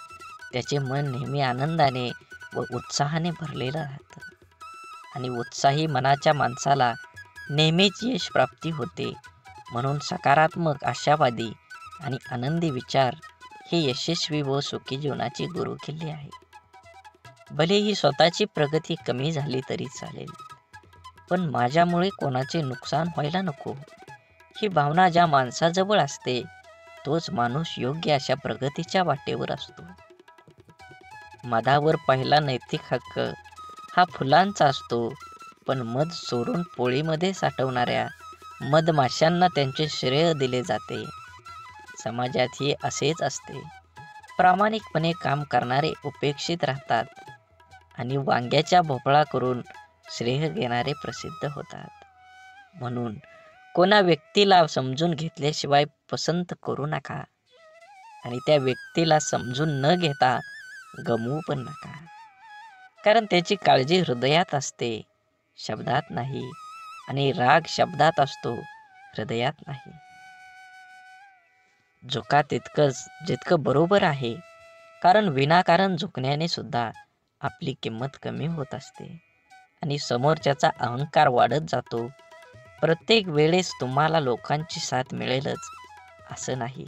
त्याचे मन नेहमी आनंदाने व उत्साहाने भरलेलं राहतं. आणि उत्साही मनाच्या माणसाला नेहमीच यश प्राप्ती होते. म्हणून सकारात्मक, आशावादी आणि आनंदी विचार हे यशस्वी व सुखी जीवनाची गुरुकिल्ली आहे. भलेही स्वतःची प्रगती कमी झाली तरी चालेल, पण माझ्यामुळे कोणाचे नुकसान व्हायला नको ही भावना ज्या माणसाजवळ असते तोच माणूस योग्य अशा प्रगतीच्या वाटेवर असतो. मधावर पहिला नैतिक हक्क हा फुलांचा असतो, पण मध चोरून पोळीमध्ये साठवणाऱ्या मधमाशांना त्यांचे श्रेय दिले जाते. समाजातही असेच असते. प्रामाणिकपणे काम करणारे उपेक्षित राहतात आणि वांग्याच्या भोपळा करून श्रेय घेणारे प्रसिद्ध होतात. म्हणून कोणा व्यक्तीला समजून घेतल्याशिवाय पसंत करू नका आणि त्या व्यक्तीला समजून न घेता गमवू पण नका. कारण त्याची काळजी हृदयात असते, शब्दात नाही. आणि राग शब्दात असतो, हृदयात नाही. झुका तितकंच जितकं बरोबर आहे, कारण विनाकारण झुकण्याने सुद्धा आपली किंमत कमी होत असते आणि समोरच्याचा अहंकार वाढत जातो. प्रत्येक वेळेस तुम्हाला लोकांची साथ मिळेलच असं नाही.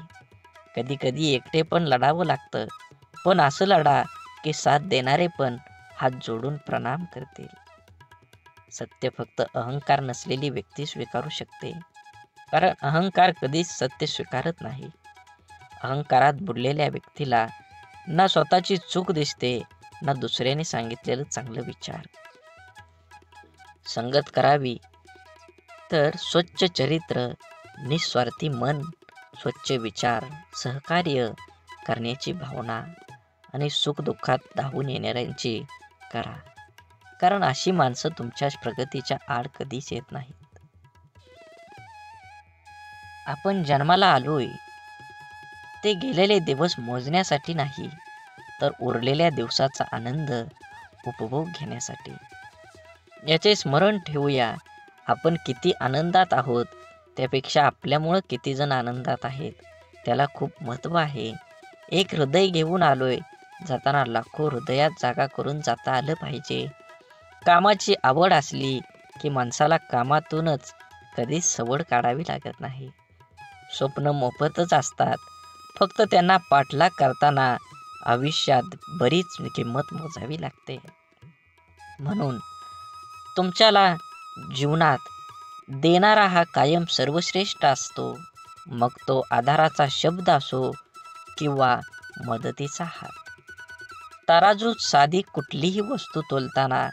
कधी कधी एकटे पण लढावं लागतं, पण असं लढा की साथ देणारे पण हात जोडून प्रणाम करतील. सत्य फक्त अहंकार नसलेली व्यक्ती स्वीकारू शकते, कारण अहंकार कधीच सत्य स्वीकारत नाही. अहंकारात बुडलेल्या व्यक्तीला ना स्वतःची चूक दिसते, ना दुसऱ्याने सांगितलेलं चांगलं विचार. संगत करावी तर स्वच्छ चरित्र, निस्वार्थी मन, स्वच्छ विचार, सहकार्य करण्याची भावना आणि सुखदुःखात धावून येणाऱ्यांची करा, कारण अशी माणसं तुमच्या प्रगतीच्या आड कधीच येत नाहीत. आपण जन्माला आलोय ते गेलेले दिवस मोजण्यासाठी नाही, तर उरलेल्या दिवसाचा आनंद उपभोग घेण्यासाठी. याचे स्मरण ठेवूया, आपण किती आनंदात आहोत त्यापेक्षा आपल्यामुळं किती जण आनंदात आहेत त्याला खूप महत्त्व आहे. एक हृदय घेऊन आलोय, जाताना लाखो हृदयात जागा करून जाता आलं पाहिजे. कामाची आवड असली की माणसाला कामातूनच कधीच सवड काढावी लागत नाही. स्वप्न मोफतच असतात, फक्त त्यांना पाठलाग करताना आयुष्यात बरीच किंमत मोजावी लागते. म्हणून तुमच्याला जीवनात देणारा हा कायम सर्वश्रेष्ठ असतो, मग तो आधाराचा शब्द असो किंवा मदतीचा हात. तराजूत साधी कुठलीही वस्तू तोलताना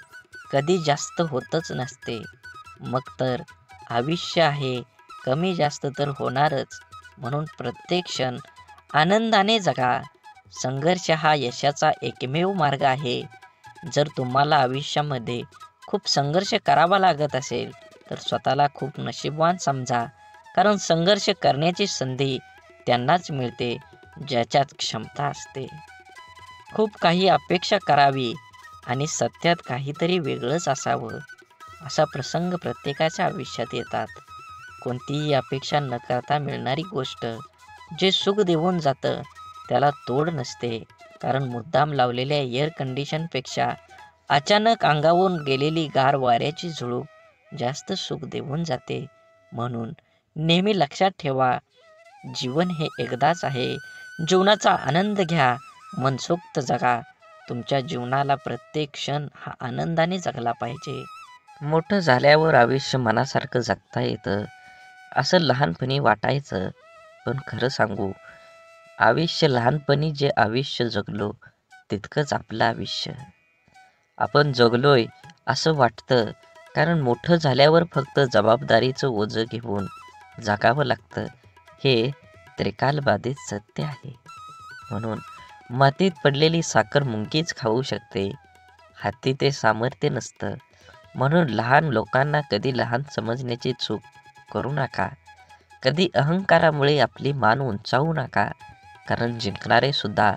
कधी जास्त होतच नसते, मग तर आयुष्य आहे, कमी जास्त तर होणारच. म्हणून प्रत्येक क्षण आनंदाने जगा. संघर्ष हा यशाचा एकमेव मार्ग आहे. जर तुम्हाला आयुष्यामध्ये खूप संघर्ष करावा लागत असेल तर स्वतःला खूप नशीबवान समजा, कारण संघर्ष करण्याची संधी त्यांनाच मिळते ज्याच्यात क्षमता असते. खूप काही अपेक्षा करावी आणि सत्यात काहीतरी वेगळंच असावं, असा प्रसंग प्रत्येकाच्या आयुष्यात येतात. कोणतीही अपेक्षा न करता मिळणारी गोष्ट जे सुख देऊन जातं त्याला तोड नसते, कारण मुद्दाम लावलेल्या एअर कंडिशनपेक्षा अचानक अंगावरून गेलेली गार वाऱ्याची झुळूक जास्त सुख देऊन जाते. म्हणून नेहमी लक्षात ठेवा, जीवन हे एकदाच आहे. जीवनाचा आनंद घ्या, मनसोक्त जगा. तुमच्या जीवनाला प्रत्येक क्षण हा आनंदाने जगला पाहिजे. मोठं झाल्यावर आयुष्य मनासारखं जगता येतं असं लहानपणी वाटायचं, पण खरं सांगू, आयुष्य लहानपणी जे आयुष्य जगलो तितकंच आपलं आयुष्य. आपण जगलोय असं वाटतं, कारण मोठं झाल्यावर फक्त जबाबदारीचं ओझं घेऊन जगावं लागतं, हे त्रिकालबाधित सत्य आहे. म्हणून मातीत पडलेली साखर मुंगीच खाऊ शकते, हाती ते सामर्थ्य नसतं. म्हणून लहान लोकांना कधी लहान समजण्याची चूक करू नका. कधी अहंकारामुळे आपली मान उंचावू नका, कारण जिंकणारे सुद्धा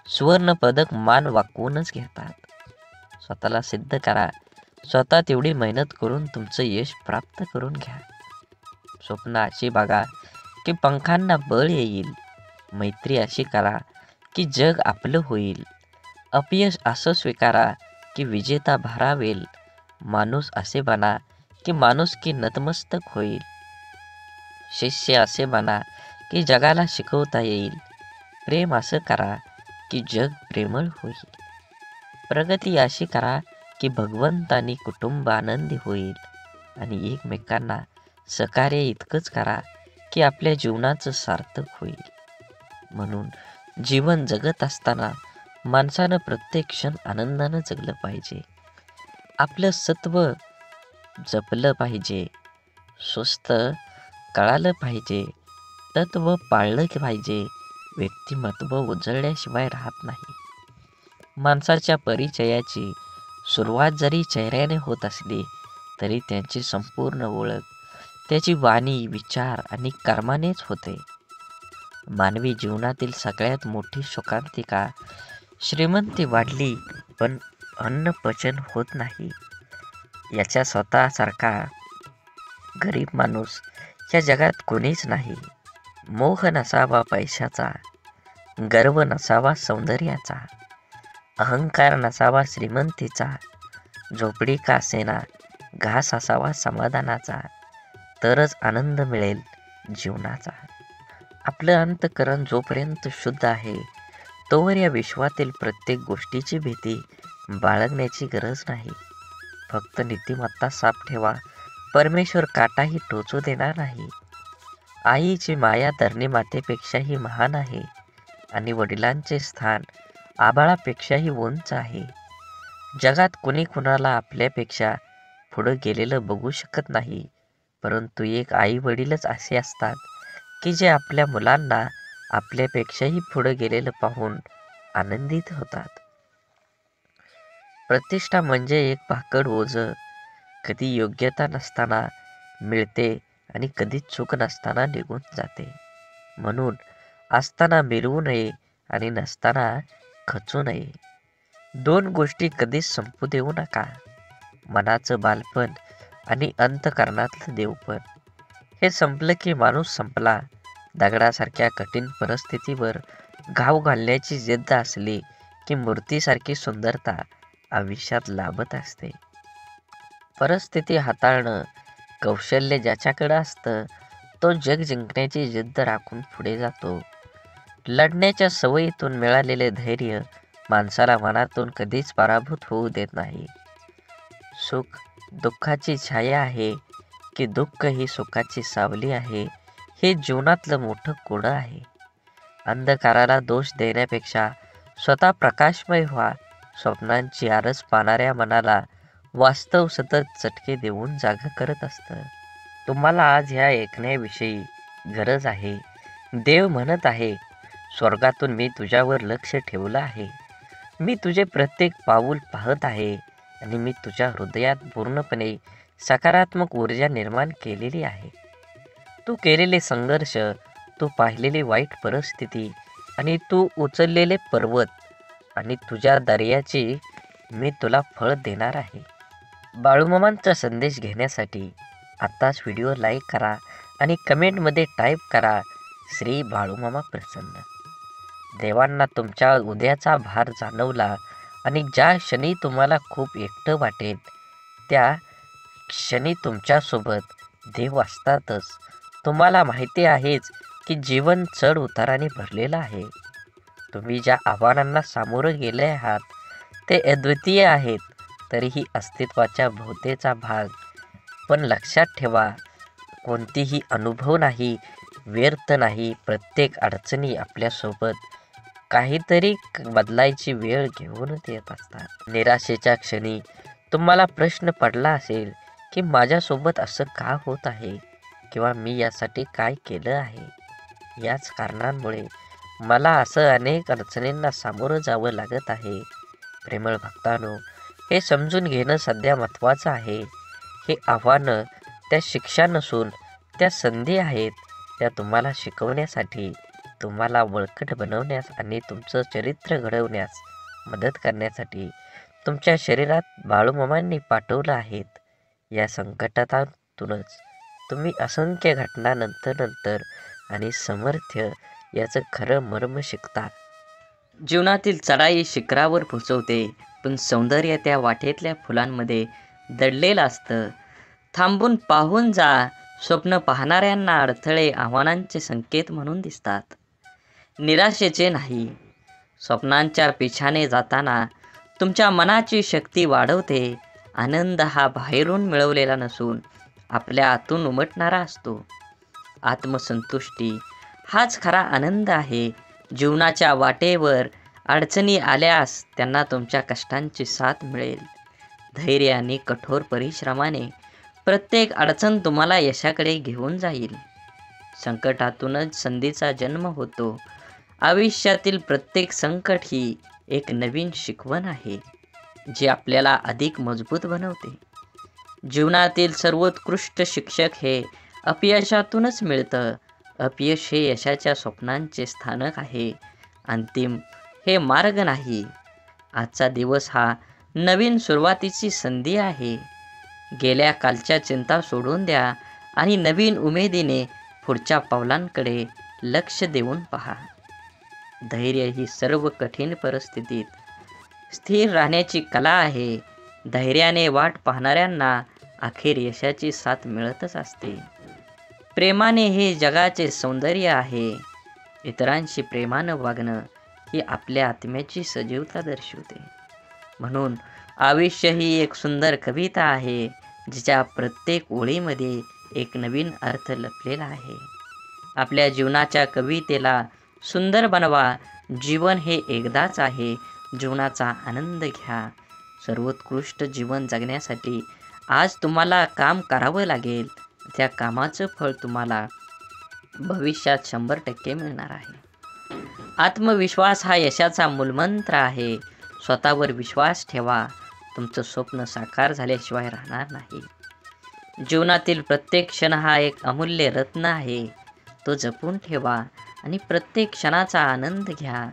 सुवर्ण पदक मान वाकवूनच घेतात. स्वतःला सिद्ध करा, स्वतः तेवढी मेहनत करून तुमचं यश प्राप्त करून घ्या. स्वप्न अशी बघा की पंखांना बळ येईल. मैत्री अशी करा की जग आपलं होईल. अपयश असं स्वीकारा की विजेता भारावेल. माणूस असे बना की माणुसकी नतमस्तक होईल. शिष्य असे बना की जगाला शिकवता येईल. प्रेम असं करा की जग प्रेमळ होईल. प्रगती अशी करा की भगवंत आणि कुटुंब आनंदी होईल. आणि एकमेकांना सहकार्य इतकंच करा की आपल्या जीवनाचं सार्थक होईल. म्हणून जीवन जगत असताना माणसानं प्रत्येक क्षण आनंदानं जगलं पाहिजे. आपलं सत्व जपलं पाहिजे, स्वस्थ कळालं पाहिजे, तत्व पाळलं पाहिजे. व्यक्तिमत्व उजळल्याशिवाय राहत नाही. माणसाच्या परिचयाची सुरुवात जरी चेहऱ्याने होत असली तरी त्यांची संपूर्ण ओळख त्याची वाणी, विचार आणि कर्मानेच होते. मानवी जीवनातील सगळ्यात मोठी शोकांतिका, श्रीमंती वाढली पण अन्न पचन होत नाही, याच्या स्वतःसारखा गरीब माणूस या जगात कोणीच नाही. मोह नसावा पैशाचा, गर्व नसावा सौंदर्याचा, अहंकार नसावा श्रीमंतीचा, झोपडी का असेना घास असावा समाधानाचा, तरच आनंद मिळेल जीवनाचा. आपलं अंतःकरण जोपर्यंत शुद्ध आहे तोवर या विश्वातील प्रत्येक गोष्टीची भीती बाळगण्याची गरज नाही. फक्त नीतिमत्ता साफ ठेवा, परमेश्वर काटाही टोचू देणार नाही. आईची माया धरणी मातेपेक्षाही महान आहे आणि वडिलांचे स्थान आभाळापेक्षाही उंच आहे. जगात कुणी कुणाला आपल्यापेक्षा पुढं गेलेलं बघू शकत नाही, परंतु एक आई वडीलच असे असतात की जे आपल्या मुलांना आपल्यापेक्षाही पुढं गेलेलं पाहून आनंदित होतात. प्रतिष्ठा म्हणजे एक भाकड ओझं, कधी योग्यता नसताना मिळते आणि कधी चूक नसताना निघून जाते. म्हणून असताना मिरवू नये आणि नसताना खचू नये. दोन गोष्टी कधीच संपू देऊ नका, मनाचं बालपण आणि अंतःकरणातलं देवपण. हे संपलं की माणूस संपला. दगडासारख्या कठीण परिस्थितीवर घाव घालण्याची जिद्द असली की मूर्तीसारखी सुंदरता आयुष्यात लाभत असते. परिस्थिती हाताळणं कौशल्य ज्याच्याकडं असतं तो जग जिंकण्याची जिद्द राखून पुढे जातो. लढण्याच्या सवयीतून मिळालेले धैर्य माणसाला मनातून कधीच पराभूत होऊ देत नाही. सुख दुःखाची छाया आहे की दुःख ही सुखाची सावली आहे, हे जीवनातलं मोठं कोडं आहे. अंधकाराला दोष देण्यापेक्षा स्वतः प्रकाशमय व्हा. स्वप्नांची आरस पाहणाऱ्या मनाला वास्तव सतत चटके देऊन जागा करत असतं. तुम्हाला आज ह्या ऐकण्याविषयी गरज आहे. देव म्हणत आहे, स्वर्गातून मी तुझ्यावर लक्ष ठेवलं आहे. मी तुझे प्रत्येक पाऊल पाहत आहे आणि मी तुझ्या हृदयात पूर्णपणे सकारात्मक ऊर्जा निर्माण केलेली आहे. तू केलेले संघर्ष, तू पाहिलेली वाईट परिस्थिती आणि तू उचललेले पर्वत आणि तुझ्या दर्याची मी तुला फळ देणार आहे. बाळूमामांचा संदेश घेण्यासाठी आत्ताच व्हिडिओ लाईक करा आणि कमेंटमध्ये टाईप करा, श्री बाळूमामा प्रसन्न. देवांना तुमच्या उद्याचा भार जाणवला आणि ज्या क्षणी तुम्हाला खूप एकटं वाटेल त्या क्षणी तुमच्यासोबत देव असतातच. तुम्हाला माहिती आहेच की जीवन चढ उताराने भरलेलं आहे. तुम्ही ज्या आव्हानांना सामोरं गेले आहात ते अद्वितीय आहेत, तरीही अस्तित्वाच्या भोवतेचा भाग. पण लक्षात ठेवा, कोणतीही अनुभव नाही, व्यर्थ नाही. प्रत्येक अडचणी आपल्यासोबत काहीतरी बदलायची वेळ घेऊनच येत असतात. निराशेच्या क्षणी तुम्हाला प्रश्न पडला असेल की माझ्यासोबत असं का होत आहे किंवा मी यासाठी काय केलं आहे. याच कारणांमुळे मला असं अनेक अडचणींना सामोरं जावं लागत आहे. प्रेमळ भक्तांनो, हे समजून घेणं सध्या महत्त्वाचं आहे. हे आव्हानं त्या शिक्षा नसून त्या संधी आहेत. त्या तुम्हाला शिकवण्यासाठी, तुम्हाला बळकट बनवण्यास आणि तुमचं चरित्र घडवण्यास मदत करण्यासाठी तुमच्या शरीरात बाळूमामांनी पाठवलं आहेत. या संकटातूनच तुम्ही असंख्य घटना नंतर आणि सामर्थ्य याचं खरं मर्म शिकता. जीवनातील चढाई शिखरावर पोचवते, पण सौंदर्य त्या वाटेतल्या फुलांमध्ये दडलेलं असतं. थांबून पाहून जा. स्वप्न पाहणाऱ्यांना अडथळे आव्हानांचे संकेत म्हणून दिसतात, निराशेचे नाही. स्वप्नांच्या पिछाने जाताना तुमच्या मनाची शक्ती वाढवते. आनंद हा बाहेरून मिळवलेला नसून आपल्या आतून उमटणारा असतो. आत्मसंतुष्टी हाच खरा आनंद आहे. जीवनाच्या वाटेवर अडचणी आल्यास त्यांना तुमच्या कष्टांची साथ मिळेल. धैर्य आणि कठोर परिश्रमाने प्रत्येक अडचण तुम्हाला यशाकडे घेऊन जाईल. संकटातूनच संधीचा जन्म होतो. आयुष्यातील प्रत्येक संकट ही एक नवीन शिकवण आहे, जी आपल्याला अधिक मजबूत बनवते. जीवनातील सर्वोत्कृष्ट शिक्षक हे अपयशातूनच मिळतं. अपयश हे यशाच्या स्वप्नांचे स्थानक आहे, अंतिम हे मार्ग नाही. आजचा दिवस हा नवीन सुरुवातीची संधी आहे. गेल्या कालच्या चिंता सोडून द्या आणि नवीन उमेदीने पुढच्या पावलांकडे लक्ष देऊन पहा. धैर्य ही सर्व कठीण परिस्थितीत स्थिर राहण्याची कला आहे. धैर्याने वाट पाहणाऱ्यांना अखेर यशाची साथ मिळतच असते. प्रेमाने हे जगाचे सौंदर्य आहे. इतरांशी प्रेमानं वागणं ही आपल्या आत्म्याची सजीवता दर्शवते. म्हणून आयुष्य ही एक सुंदर कविता आहे, जिच्या प्रत्येक ओळीमध्ये एक नवीन अर्थ लपलेला आहे. आपल्या जीवनाच्या कवितेला सुंदर बनवा. जीवन हे एकदाच आहे. जीवनाचा आनंद घ्या. सर्वोत्कृष्ट जीवन जगण्यासाठी आज तुम्हाला काम करावं लागेल. त्या कामाचं फळ तुम्हाला भविष्यात 100% मिळणार आहे. आत्मविश्वास हा यशाचा मूलमंत्र आहे. स्वतःवर विश्वास ठेवा. तुमचं स्वप्न साकार झाल्याशिवाय राहणार नाही. जीवनातील प्रत्येक क्षण हा एक अमूल्य रत्न आहे. तो जपून ठेवा आणि प्रत्येक क्षणाचा आनंद घ्या.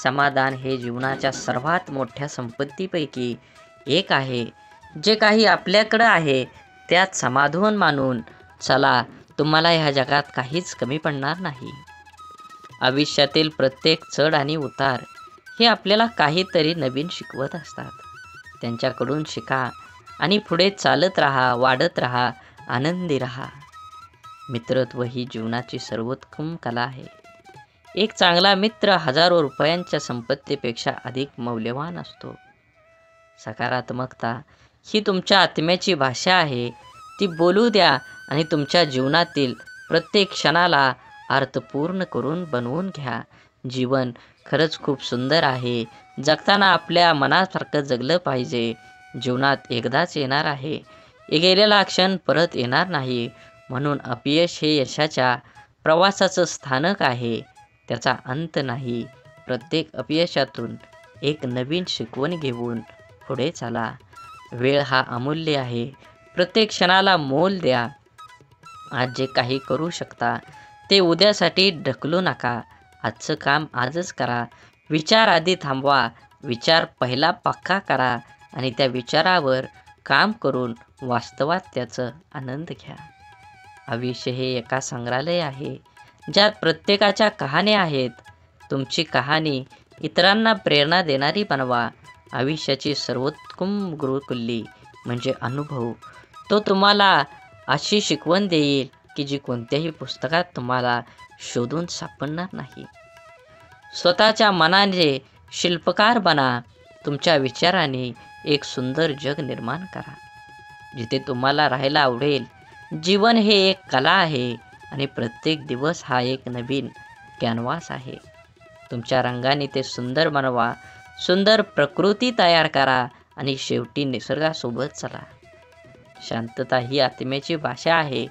समाधान हे जीवनाच्या सर्वात मोठ्या संपत्तीपैकी एक आहे. जे काही आपल्याकडं आहे त्यात समाधान मानून चला. तुम्हाला ह्या जगात काहीच कमी पडणार नाही. आयुष्यातील प्रत्येक चढ आणि उतार हे आपल्याला काहीतरी नवीन शिकवत असतात. त्यांच्याकडून शिका आणि पुढे चालत राहा, वाढत राहा, आनंदी राहा. मित्रत्व ही जीवनाची सर्वोत्तम कला आहे. एक चांगला मित्र हजारो रुपयांच्या संपत्तीपेक्षा अधिक मौल्यवान असतो. सकारात्मकता ही तुमच्या आत्म्याची भाषा आहे. ती बोलू द्या आणि तुमच्या जीवनातील प्रत्येक क्षणाला अर्थपूर्ण करून बनवून घ्या. जीवन खरंच खूप सुंदर आहे. जगताना आपल्या मनासारखं जगलं पाहिजे. जीवनात एकदाच येणार आहे. गेलेला क्षण परत येणार नाही. म्हणून अपयश हे यशाच्या प्रवासाचं स्थानक आहे. त्याचा अंत नाही. प्रत्येक अपयशातून एक नवीन शिकवण घेऊन पुढे चला. वेळ हा अमूल्य आहे. प्रत्येक क्षणाला मोल द्या. आज जे काही करू शकता ते उद्यासाठी ढकलू नका. आजचं काम आजच करा. विचार आधी थांबवा. विचार पहिला पक्का करा आणि त्या विचारावर काम करून वास्तवात त्याचा आनंद घ्या. आयुष्य हे एका संग्रहालय आहे, ज्यात प्रत्येकाच्या कहाण्या आहेत. तुमची कहाणी इतरांना प्रेरणा देणारी बनवा. आयुष्याची सर्वोत्तम गुरुकिल्ली म्हणजे अनुभव. तो तुम्हाला अशी शिकवण देईल की जी कोणत्याही पुस्तकात तुम्हाला शोधून सापडणार नाही. स्वतःच्या मनाने शिल्पकार बना. तुमच्या विचाराने एक सुंदर जग निर्माण करा, जिथे तुम्हाला राहायला आवडेल. जीवन हे एक कला आहे आणि प्रत्येक दिवस हा एक नवीन कॅनव्हास आहे. तुमच्या रंगाने ते सुंदर बनवा. सुंदर प्रकृती तयार करा आणि शेवटी निसर्गासोबत चला. शांतता ही आत्म्याची भाषा आहे.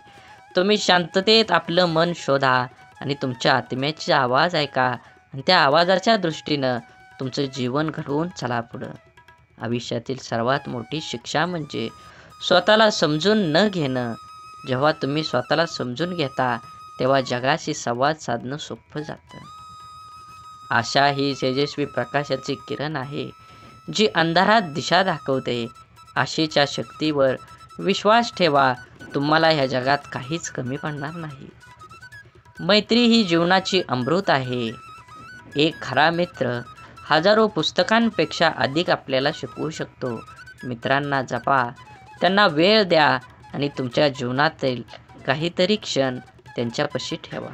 तुम्ही शांततेत आपलं मन शोधा आणि तुमच्या आत्म्याचे आवाज ऐका आणि त्या आवाजाच्या दृष्टीनं तुमचं जीवन घडवून चला पुढं. आयुष्यातील सर्वात मोठी शिक्षा म्हणजे स्वतःला समजून न घेणं. जेव्हा तुम्ही स्वतःला समजून घेता तेव्हा जगाशी संवाद साधणं सोपं जातं. आशा ही तेजस्वी प्रकाशाची किरण आहे, जी अंधारात दिशा दाखवते. आशेच्या शक्तीवर विश्वास ठेवा. तुम्हाला ह्या जगात काहीच कमी पडणार नाही. मैत्री ही जीवनाची अमृत आहे. एक खरा मित्र हजारो पुस्तकांपेक्षा अधिक आपल्याला शिकवू शकतो. मित्रांना जपा, त्यांना वेळ द्या आणि तुमच्या जीवनातील काहीतरी क्षण त्यांच्यापाशी ठेवा.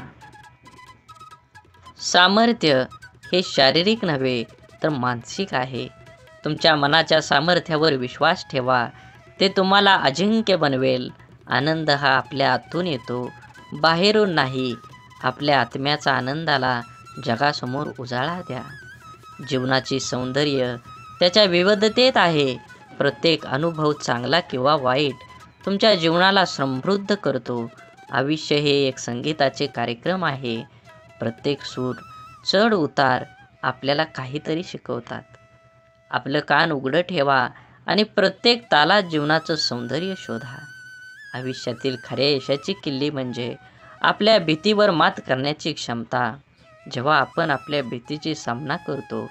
सामर्थ्य हे शारीरिक नव्हे तर मानसिक आहे. तुमच्या मनाच्या सामर्थ्यावर विश्वास ठेवा. ते तुम्हाला अजिंक्य बनवेल. आनंद हा आपल्या आतून येतो, बाहेरून नाही. आपल्या आत्म्याचा आनंदाला जगासमोर उजाळा द्या. जीवनाची सौंदर्य त्याच्या विविधतेत आहे. प्रत्येक अनुभव चांगला किंवा वाईट तुमच्या जीवनाला समृद्ध करतो. आयुष्य हे एक संगीताचे कार्यक्रम आहे. प्रत्येक सूर, चढ उतार आपल्याला काहीतरी शिकवतात. आपलं कान उघडं ठेवा आणि प्रत्येक तालात जीवनाचं सौंदर्य शोधा. आयुष्यातील खऱ्या यशाची किल्ली म्हणजे आपल्या भीतीवर मात करण्याची क्षमता. जेव्हा आपण आपल्या भीतीची सामना करतो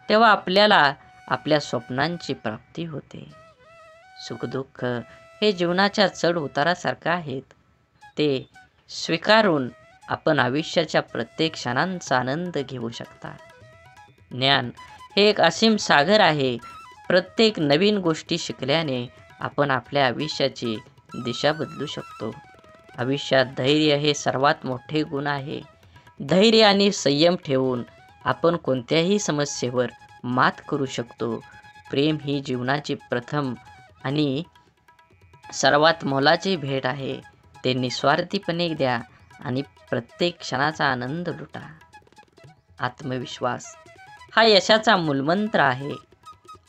तेव्हा आपल्याला आपल्या स्वप्नांची प्राप्ती होते. सुखदुःख हे जीवनाच्या चढ उतारासारखं आहेत. ते स्वीकारून आपण आयुष्याच्या प्रत्येक क्षणांचा आनंद घेऊ शकता. ज्ञान हे एक असीम सागर आहे. प्रत्येक नवीन गोष्टी शिकल्याने आपण आपल्या आयुष्याची दिशा बदलू शकतो. आयुष्यात धैर्य हे सर्वात मोठे गुण आहे. धैर्य आणि संयम ठेवून आपण कोणत्याही समस्येवर मात करू शकतो. प्रेम ही जीवनाची प्रथम आणि सर्वात मोलाची भेट आहे. ते निस्वार्थीपणे द्या आणि प्रत्येक क्षणाचा आनंद लुटा. आत्मविश्वास हा यशाचा मूलमंत्र आहे.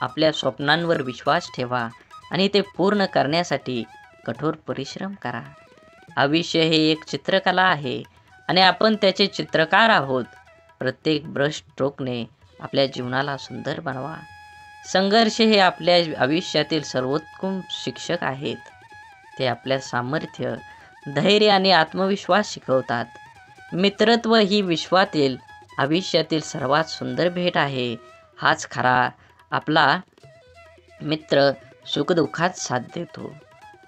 आपल्या स्वप्नांवर विश्वास ठेवा आणि ते पूर्ण करण्यासाठी कठोर परिश्रम करा. आयुष्य हे एक चित्रकला आहे आणि आपण त्याचे चित्रकार आहोत. प्रत्येक ब्रश स्ट्रोकने आपल्या जीवनाला सुंदर बनवा. संघर्ष हे आपल्या आयुष्यातील सर्वोत्तम शिक्षक आहेत. ते आपल्या सामर्थ्य, धैर्य आणि आत्मविश्वास शिकवतात. मित्रत्व ही विश्वातील आयुष्यातील सर्वात सुंदर भेट आहे. हाच खरा आपला मित्र सुखदुःखात साथ देतो.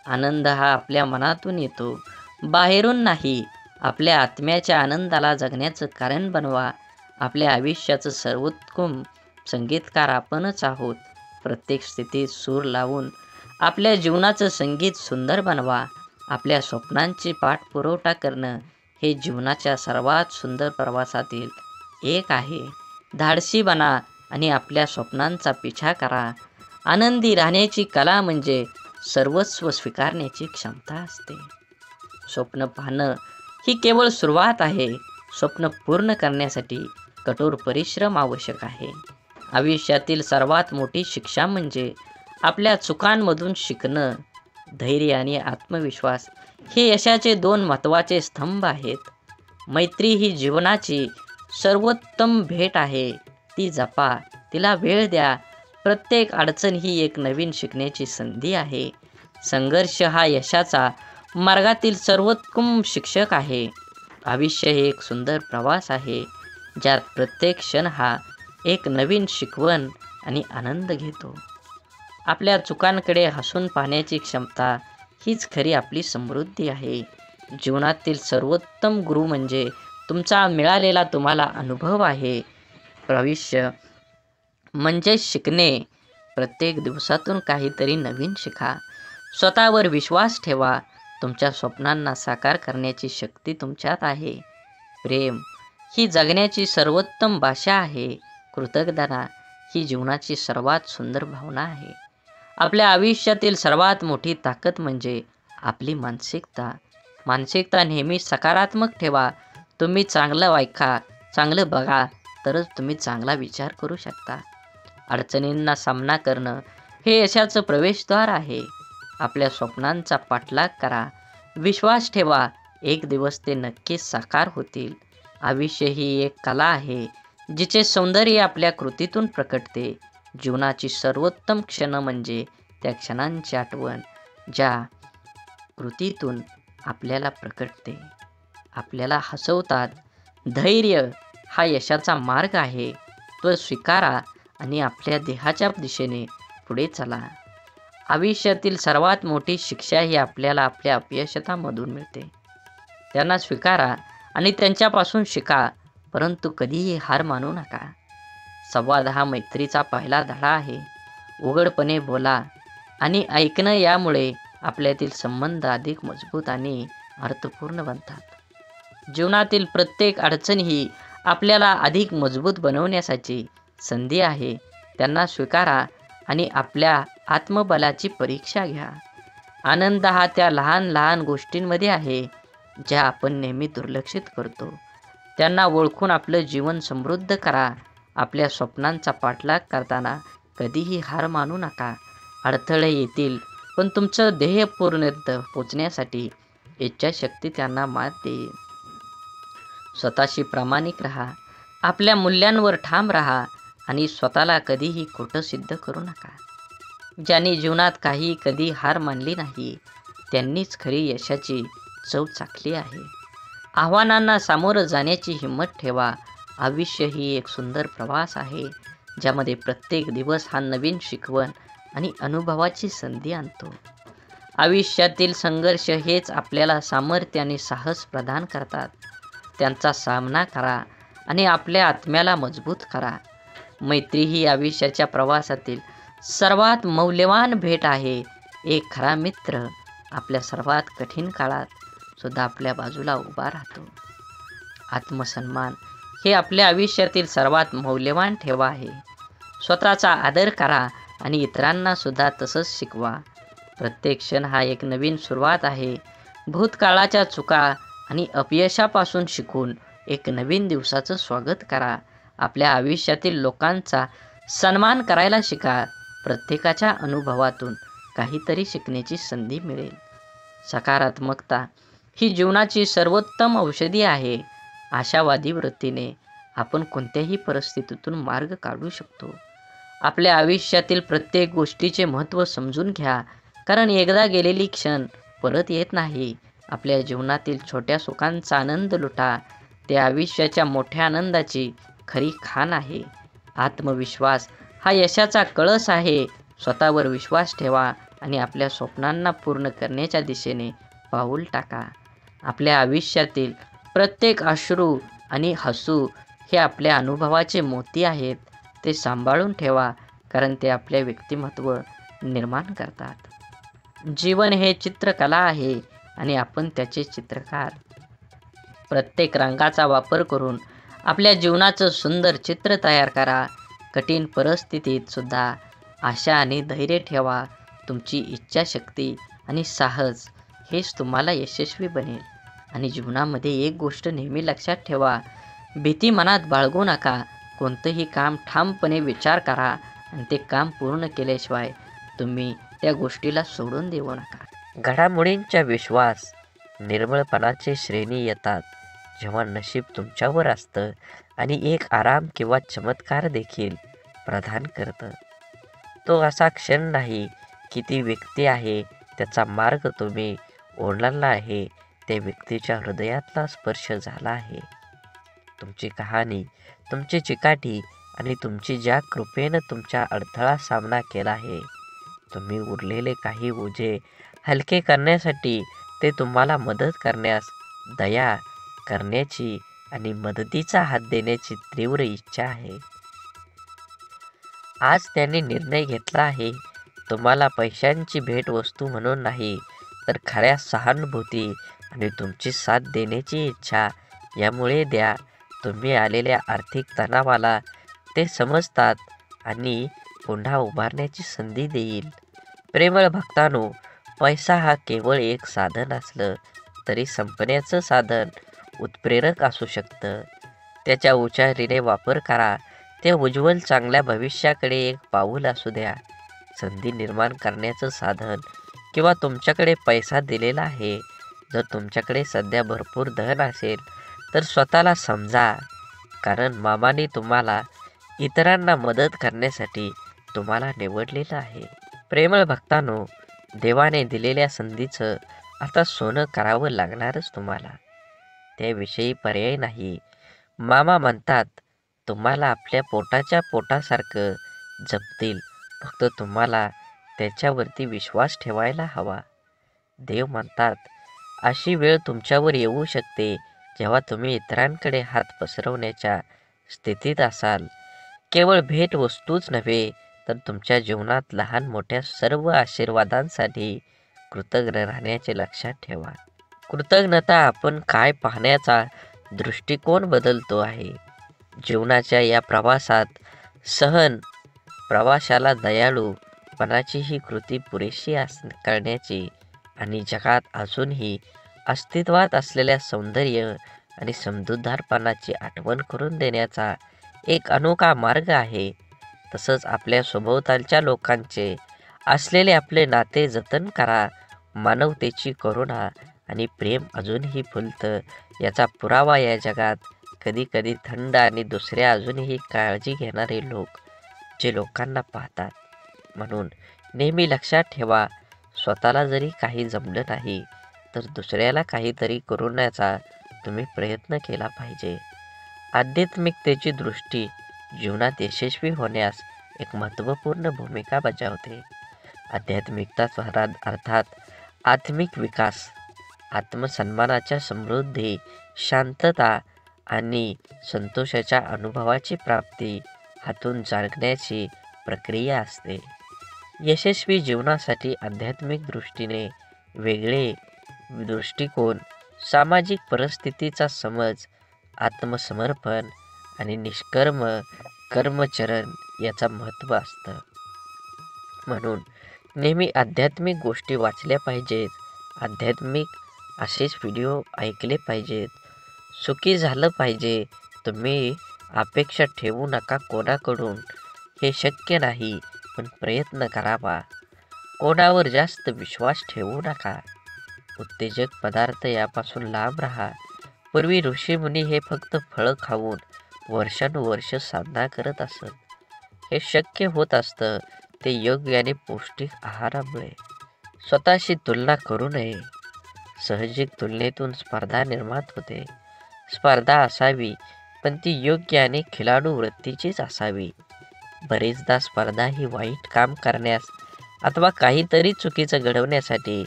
आनंद हा आपल्या मनातून येतो, बाहेरून नाही. आपल्या आत्म्याच्या आनंदाला जगण्याचं कारण बनवा. आपल्या आयुष्याचं सर्वोत्तम संगीतकार आपणच आहोत. प्रत्येक स्थितीत सूर लावून आपल्या जीवनाचं संगीत सुंदर बनवा. आपल्या स्वप्नांची पाठपुरवठा करणं हे जीवनाच्या सर्वात सुंदर प्रवासातील एक आहे. धाडसी बना आणि आपल्या स्वप्नांचा पिछा करा. आनंदी राहण्याची कला म्हणजे सर्वस्व स्वीकारण्याची क्षमता असते. स्वप्न पाहणं ही केवळ सुरुवात आहे. स्वप्न पूर्ण करण्यासाठी कठोर परिश्रम आवश्यक आहे. आयुष्यातील सर्वात मोठी शिक्षा म्हणजे आपल्या चुकांमधून शिकणं. धैर्य आणि आत्मविश्वास हे यशाचे दोन महत्त्वाचे स्तंभ आहेत. मैत्री ही जीवनाची सर्वोत्तम भेट आहे. ती जपा, तिला वेळ द्या. प्रत्येक अडचण ही एक नवीन शिकण्याची संधी आहे. संघर्ष हा यशाचा मार्गातील सर्वोत्तम शिक्षक आहे. आयुष्य हे एक सुंदर प्रवास आहे, ज्यात प्रत्येक क्षण हा एक नवीन शिकवण आणि आनंद घेतो. आपल्या चुकांकडे हसून पाहण्याची क्षमता हीच खरी आपली समृद्धी आहे. जीवनातील सर्वोत्तम गुरु म्हणजे तुमचा मिळालेला तुम्हाला अनुभव आहे. आयुष्य म्हणजे शिकणे. प्रत्येक दिवसातून काहीतरी नवीन शिका. स्वतःवर विश्वास ठेवा. तुमच्या स्वप्नांना साकार करण्याची शक्ती तुमच्यात आहे. प्रेम ही जगण्याची सर्वोत्तम भाषा आहे. कृतज्ञता ही जीवनाची सर्वात सुंदर भावना आहे. आपल्या आयुष्यातील सर्वात मोठी ताकद म्हणजे आपली मानसिकता. मानसिकता नेहमी सकारात्मक ठेवा. तुम्ही चांगलं ऐका, चांगलं बघा, तरच तुम्ही चांगला विचार करू शकता. अडचणींना सामना करणं हे यशाचं प्रवेशद्वार आहे. आपल्या स्वप्नांचा पाठलाग करा. विश्वास ठेवा, एक दिवस ते नक्कीच साकार होतील. आयुष्य ही एक कला आहे, जिचे सौंदर्य आपल्या कृतीतून प्रकटते. जीवनाची सर्वोत्तम क्षण म्हणजे त्या क्षणांची आठवण, ज्या कृतीतून आपल्याला प्रकटते, आपल्याला हसवतात. धैर्य हा यशाचा मार्ग आहे. तो स्वीकारा आणि आपल्या देहाच्या दिशेने पुढे चला. आयुष्यातील सर्वात मोठी शिक्षा ही आपल्याला आपल्या अपयशामधून मिळते. त्यांना स्वीकारा आणि त्यांच्यापासून शिका, परंतु कधीही हार मानू नका. संवाद हा मैत्रीचा पहिला धडा आहे. उघडपणे बोला आणि ऐकणं, यामुळे आपल्यातील संबंध अधिक मजबूत आणि अर्थपूर्ण बनतात. जीवनातील प्रत्येक अडचण ही आपल्याला अधिक मजबूत बनवण्याची संधी आहे. त्यांना स्वीकारा आणि आपल्या आत्मबलाची परीक्षा घ्या. आनंद हा त्या लहान लहान गोष्टींमध्ये आहे, ज्या आपण नेहमी दुर्लक्षित करतो. त्यांना ओळखून आपलं जीवन समृद्ध करा. आपल्या स्वप्नांचा पाठलाग करताना कधीही हार मानू नका. अडथळे येतील, पण तुमचं ध्येय पूर्णत पोचण्यासाठी इच्छाशक्ती त्यांना मात देईल. स्वतःशी प्रामाणिक राहा. आपल्या मूल्यांवर ठाम राहा आणि स्वतःला कधीही खोटं सिद्ध करू नका. ज्यांनी जीवनात कधी हार मानली नाही, त्यांनीच खरी यशाची चव चाखली आहे. आव्हानांना सामोरं जाण्याची हिंमत ठेवा. आयुष्य ही एक सुंदर प्रवास आहे, ज्यामध्ये प्रत्येक दिवस हा नवीन शिकवण आणि अनुभवाची संधी आणतो. आयुष्यातील संघर्ष हेच आपल्याला सामर्थ्य आणि साहस प्रदान करतात. त्यांचा सामना करा आणि आपल्या आत्म्याला मजबूत करा. मैत्री ही आयुष्याच्या प्रवासातील सर्वात मौल्यवान भेट आहे. एक खरा मित्र आपल्या सर्वात कठीण काळात सुद्धा आपल्या बाजूला उभा राहतो. आत्मसन्मान हे आपल्या आयुष्यातील सर्वात मौल्यवान ठेवा आहे. स्वतःचा आदर करा आणि इतरांना सुद्धा तसंच शिकवा. प्रत्येक क्षण हा एक नवीन सुरुवात आहे. भूतकाळाच्या चुका आणि अपयशापासून शिकून एक नवीन दिवसाचं स्वागत करा. आपल्या आयुष्यातील लोकांचा सन्मान करायला शिका. प्रत्येकाच्या अनुभवातून काहीतरी शिकण्याची संधी मिळेल. सकारात्मकता ही जीवनाची सर्वोत्तम औषधी आहे. आशावादी वृत्तीने आपण कोणत्याही परिस्थितीतून मार्ग काढू शकतो. आपल्या आयुष्यातील प्रत्येक गोष्टीचे महत्त्व समजून घ्या, कारण एकदा गेलेली क्षण परत येत नाही. आपल्या जीवनातील छोट्या सुखांचा आनंद लुटा. ते आयुष्याच्या मोठ्या आनंदाची खरी खाण आहे. आत्मविश्वास हा यशाचा कळस आहे. स्वतःवर विश्वास ठेवा आणि आपल्या स्वप्नांना पूर्ण करण्याच्या दिशेने पाऊल टाका. आपल्या आयुष्यातील प्रत्येक अश्रू आणि हसू हे आपल्या अनुभवाचे मोती आहेत. ते सांभाळून ठेवा, कारण ते आपले व्यक्तिमत्व निर्माण करतात. जीवन हे चित्रकला आहे आणि आपण त्याचे चित्रकार. प्रत्येक रंगाचा वापर करून आपल्या जीवनाचं सुंदर चित्र तयार करा. कठीण परिस्थितीत सुद्धा आशा आणि धैर्य ठेवा. तुमची इच्छाशक्ती आणि साहस हेच तुम्हाला यशस्वी बनेल. आणि जीवनामध्ये एक गोष्ट नेहमी लक्षात ठेवा, भीती मनात बाळगू नका. कोणतंही काम ठामपणे विचार करा आणि ते काम पूर्ण केल्याशिवाय तुम्ही त्या गोष्टीला सोडून देऊ नका. घडामोडींचा विश्वास निर्मळपणाचे श्रेणी येतात जेव्हा नशीब तुमच्यावर असतं आणि एक आराम किंवा चमत्कार देखील प्रदान करतं. तो असा क्षण नाही की ती व्यक्ती आहे, त्याचा मार्ग तुम्ही ओलांडला आहे, त्या व्यक्तीच्या हृदयातला स्पर्श झाला आहे. तुमची कहाणी, तुमची चिकाटी आणि तुमची ज्या कृपेनं तुमच्या अडथळा सामना केला आहे, तुम्ही उरलेले काही ओझे हलके करण्यासाठी, ते तुम्हाला मदत करण्यास, दया करण्याची आणि मदतीचा हात देण्याची तीव्र इच्छा आहे. आज त्यांनी निर्णय घेतला आहे, तुम्हाला पैशांची भेटवस्तू म्हणून नाही, तर खऱ्या सहानुभूती आणि तुमची साथ देण्याची इच्छा यामुळे द्या. तुम्ही आलेल्या आर्थिक तणावाला ते समजतात आणि पुन्हा उभारण्याची संधी देईल. प्रेमळ भक्तांनो, पैसा हा केवळ एक साधन असलं तरी संपण्याचं साधन उत्प्रेरक असू शकतं. त्याच्या हुशारीने वापर करा. ते उज्ज्वल चांगल्या भविष्याकडे एक पाऊल असू द्या. संधी निर्माण करण्याचं साधन किंवा तुमच्याकडे पैसा दिलेला आहे. जर तुमच्याकडे सध्या भरपूर धन असेल तर स्वतःला समजा, कारण मामाने तुम्हाला इतरांना मदत करण्यासाठी तुम्हाला निवडलेलं आहे. प्रेमळ भक्तांनो, देवाने दिलेल्या संधीचं आता सोनं करावं लागणारच तुम्हाला. त्याविषयी पर्याय नाही. मामा म्हणतात, तुम्हाला आपल्या पोटाच्या पोटासारखं जपतील, फक्त तुम्हाला त्याच्यावरती विश्वास ठेवायला हवा. देव म्हणतात, अशी वेळ तुमच्यावर येऊ शकते जेव्हा तुम्ही इतरांकडे हात पसरवण्याच्या स्थितीत असाल. केवळ भेटवस्तूच नव्हे, तर तुमच्या जीवनात लहान मोठ्या सर्व आशीर्वादांसाठी कृतज्ञ राहण्याचे लक्षात ठेवा. कृतज्ञता आपण काय पाहण्याचा दृष्टिकोन बदलतो आहे. जीवनाच्या या प्रवासात प्रवाशाला दयाळूपणाची ही कृती पुरेशी करण्याची आणि जगात अजूनही अस्तित्वात असलेल्या सौंदर्य आणि समजूतदारपणाची आठवण करून देण्याचा एक अनोखा मार्ग आहे. तसंच आपल्या सभोवतालच्या लोकांचे असलेले आपले नाते जतन करा. मानवतेची करुणा आणि प्रेम अजूनही फुलतं याचा पुरावा या जगात कधी कधी थंड आणि दुसऱ्या अजूनही काळजी घेणारे लोक जे लोकांना पाहतात. म्हणून नेहमी लक्षात ठेवा, स्वतःला जरी काही जमलं नाही तर दुसऱ्याला काहीतरी करण्याचा तुम्ही प्रयत्न केला पाहिजे. आध्यात्मिकतेची दृष्टी जीवनात यशस्वी होण्यास एक महत्त्वपूर्ण भूमिका बजावते. आध्यात्मिकता अर्थात आत्मिक विकास, आत्मसन्मानाच्या समृद्धी, शांतता आणि संतोषाच्या अनुभवाची प्राप्ती हातून जागण्याची प्रक्रिया असते. यशस्वी जीवनासाठी आध्यात्मिक दृष्टीने वेगळे दृष्टिकोन, सामाजिक परिस्थितीचा समज, आत्मसमर्पण आणि निष्कर्म कर्मचरण याचा महत्त्व असतं. म्हणून नेहमी आध्यात्मिक गोष्टी वाचल्या पाहिजेत, आध्यात्मिक असेच व्हिडिओ ऐकले पाहिजेत. सुखी झालं पाहिजे. तुम्ही अपेक्षा ठेवू नका कोणाकडून, हे शक्य नाही, पण प्रयत्न करावा. कोणावर जास्त विश्वास ठेवू नका. उत्तेजक पदार्थ यापासून लांब राहा. पूर्वी ऋषीमुनी हे फक्त फळं खाऊन वर्षानुवर्ष साधना करत असत. हे शक्य होत असतं ते योग्य आणि पौष्टिक आहारामुळे. स्वतःशी तुलना करू नये. साहजिक तुलनेतून स्पर्धा निर्माण होते. स्पर्धा असावी, पण ती योग्य आणि खिलाडू वृत्तीचीच असावी. बरेचदा स्पर्धा ही वाईट काम करण्यास अथवा काहीतरी चुकीचं घडवण्यासाठी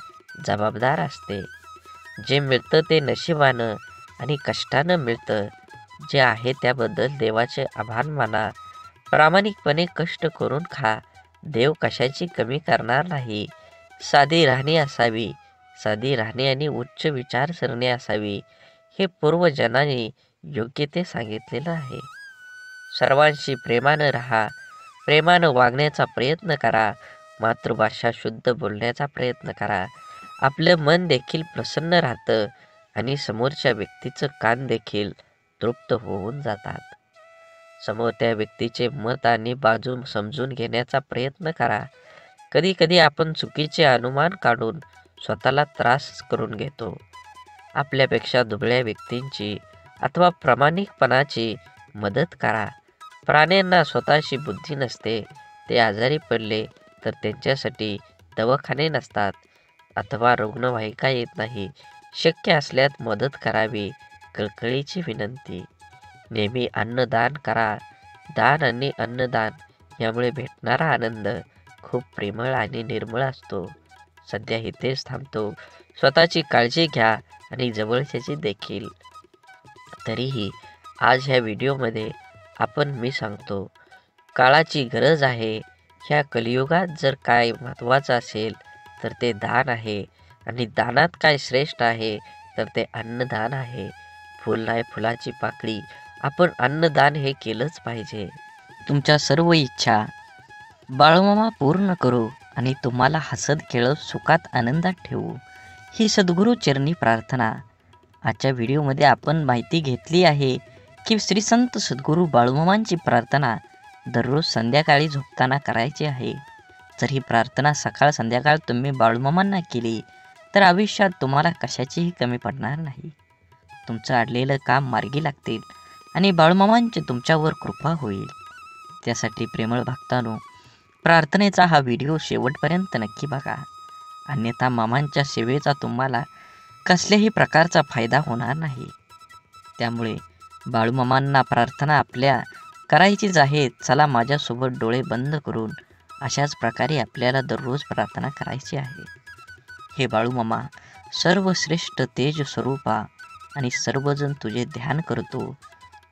जबाबदार असते. जे मिळतं ते नशिबानं आणि कष्टानं मिळतं. जे आहे त्याबद्दल देवाचे आभार माना. प्रामाणिकपणे कष्ट करून खा. देव कशाची कमी करणार नाही. साधी राहणी असावी. साधी राहणी आणि उच्च विचारसरणी असावी, हे पूर्वजनांनी योग्य ते सांगितलेलं आहे. सर्वांशी प्रेमानं राहा. प्रेमानं वागण्याचा प्रयत्न करा. मातृभाषा शुद्ध बोलण्याचा प्रयत्न करा. आपलं मन देखील प्रसन्न राहतं आणि समोरच्या व्यक्तीचं कान देखील तृप्त होऊन जातात. समोर त्या व्यक्तीचे मत आणि बाजू समजून घेण्याचा प्रयत्न करा. कधी कधी आपण चुकीचे अनुमान काढून स्वतःला त्रास करून घेतो. आपल्यापेक्षा दुबळ्या व्यक्तींची अथवा प्रामाणिकपणाची मदत करा. प्राण्यांना स्वतःची बुद्धी नसते. ते आजारी पडले तर त्यांच्यासाठी दवाखाने नसतात अथवा रुग्णवाहिका येत नाही. शक्य असल्यास मदत करावी. कळकळीची विनंती. नेहमी अन्नदान करा. दान आणि अन्नदान यामुळे भेटणारा आनंद खूप प्रेमळ आणि निर्मळ असतो. सध्या इथेच थांबतो. स्वतःची काळजी घ्या आणि जवळच्याची देखील. तरीही आज ह्या व्हिडिओमध्ये मी सांगतो, काळाची गरज आहे. ह्या कलियुगात जर काय महत्त्वाचं असेल तर ते दान आहे. आणि दानात काय श्रेष्ठ आहे तर ते अन्नदान आहे. फुल नाही फुलाची पाकळी. आपण अन्नदान हे केलंच पाहिजे. तुमच्या सर्व इच्छा बाळूमामा पूर्ण करू आणि तुम्हाला हसत खेळत सुखात आनंदात ठेवू, ही सद्गुरू चरणी प्रार्थना. आजच्या व्हिडिओमध्ये आपण माहिती घेतली आहे की श्री संत सद्गुरू बाळूमामांची प्रार्थना दररोज संध्याकाळी झोपताना करायची आहे. जर ही प्रार्थना सकाळ संध्याकाळ तुम्ही बाळूमामांना केली तर आयुष्यात तुम्हाला कशाचीही कमी पडणार नाही. तुमचं अडलेलं काम मार्गी लागतील आणि बाळूमामांची तुमच्यावर कृपा होईल. त्यासाठी प्रेमळ भक्तांनो, प्रार्थनेचा हा व्हिडिओ शेवटपर्यंत नक्की बघा. अन्यथा मामांच्या सेवेचा तुम्हाला कसल्याही प्रकारचा फायदा होणार नाही. त्यामुळे बाळूमामांना प्रार्थना आपल्या करायचीच आहे. चला माझ्यासोबत डोळे बंद करून अशाच प्रकारे आपल्याला दररोज प्रार्थना करायची आहे. हे बाळूमामा, सर्वश्रेष्ठ तेज स्वरूपा आणि सर्वजण तुझे ध्यान करतो.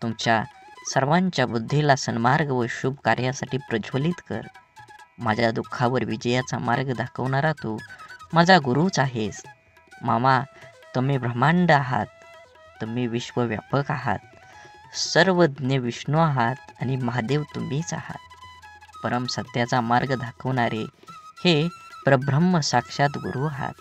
तुमच्या सर्वांच्या बुद्धीला सन्मार्ग व शुभ कार्यासाठी प्रज्वलित कर. माझ्या दुःखावर विजयाचा मार्ग दाखवणारा तू माझा गुरुच आहेस. मामा, तुम्ही ब्रह्मांड आहात. तुम्ही विश्वव्यापक आहात. सर्वज्ञ विष्णू आहात आणि महादेव तुम्हीच आहात. परम सत्याचा मार्ग दाखवणारे हे परब्रह्म साक्षात गुरु आहात.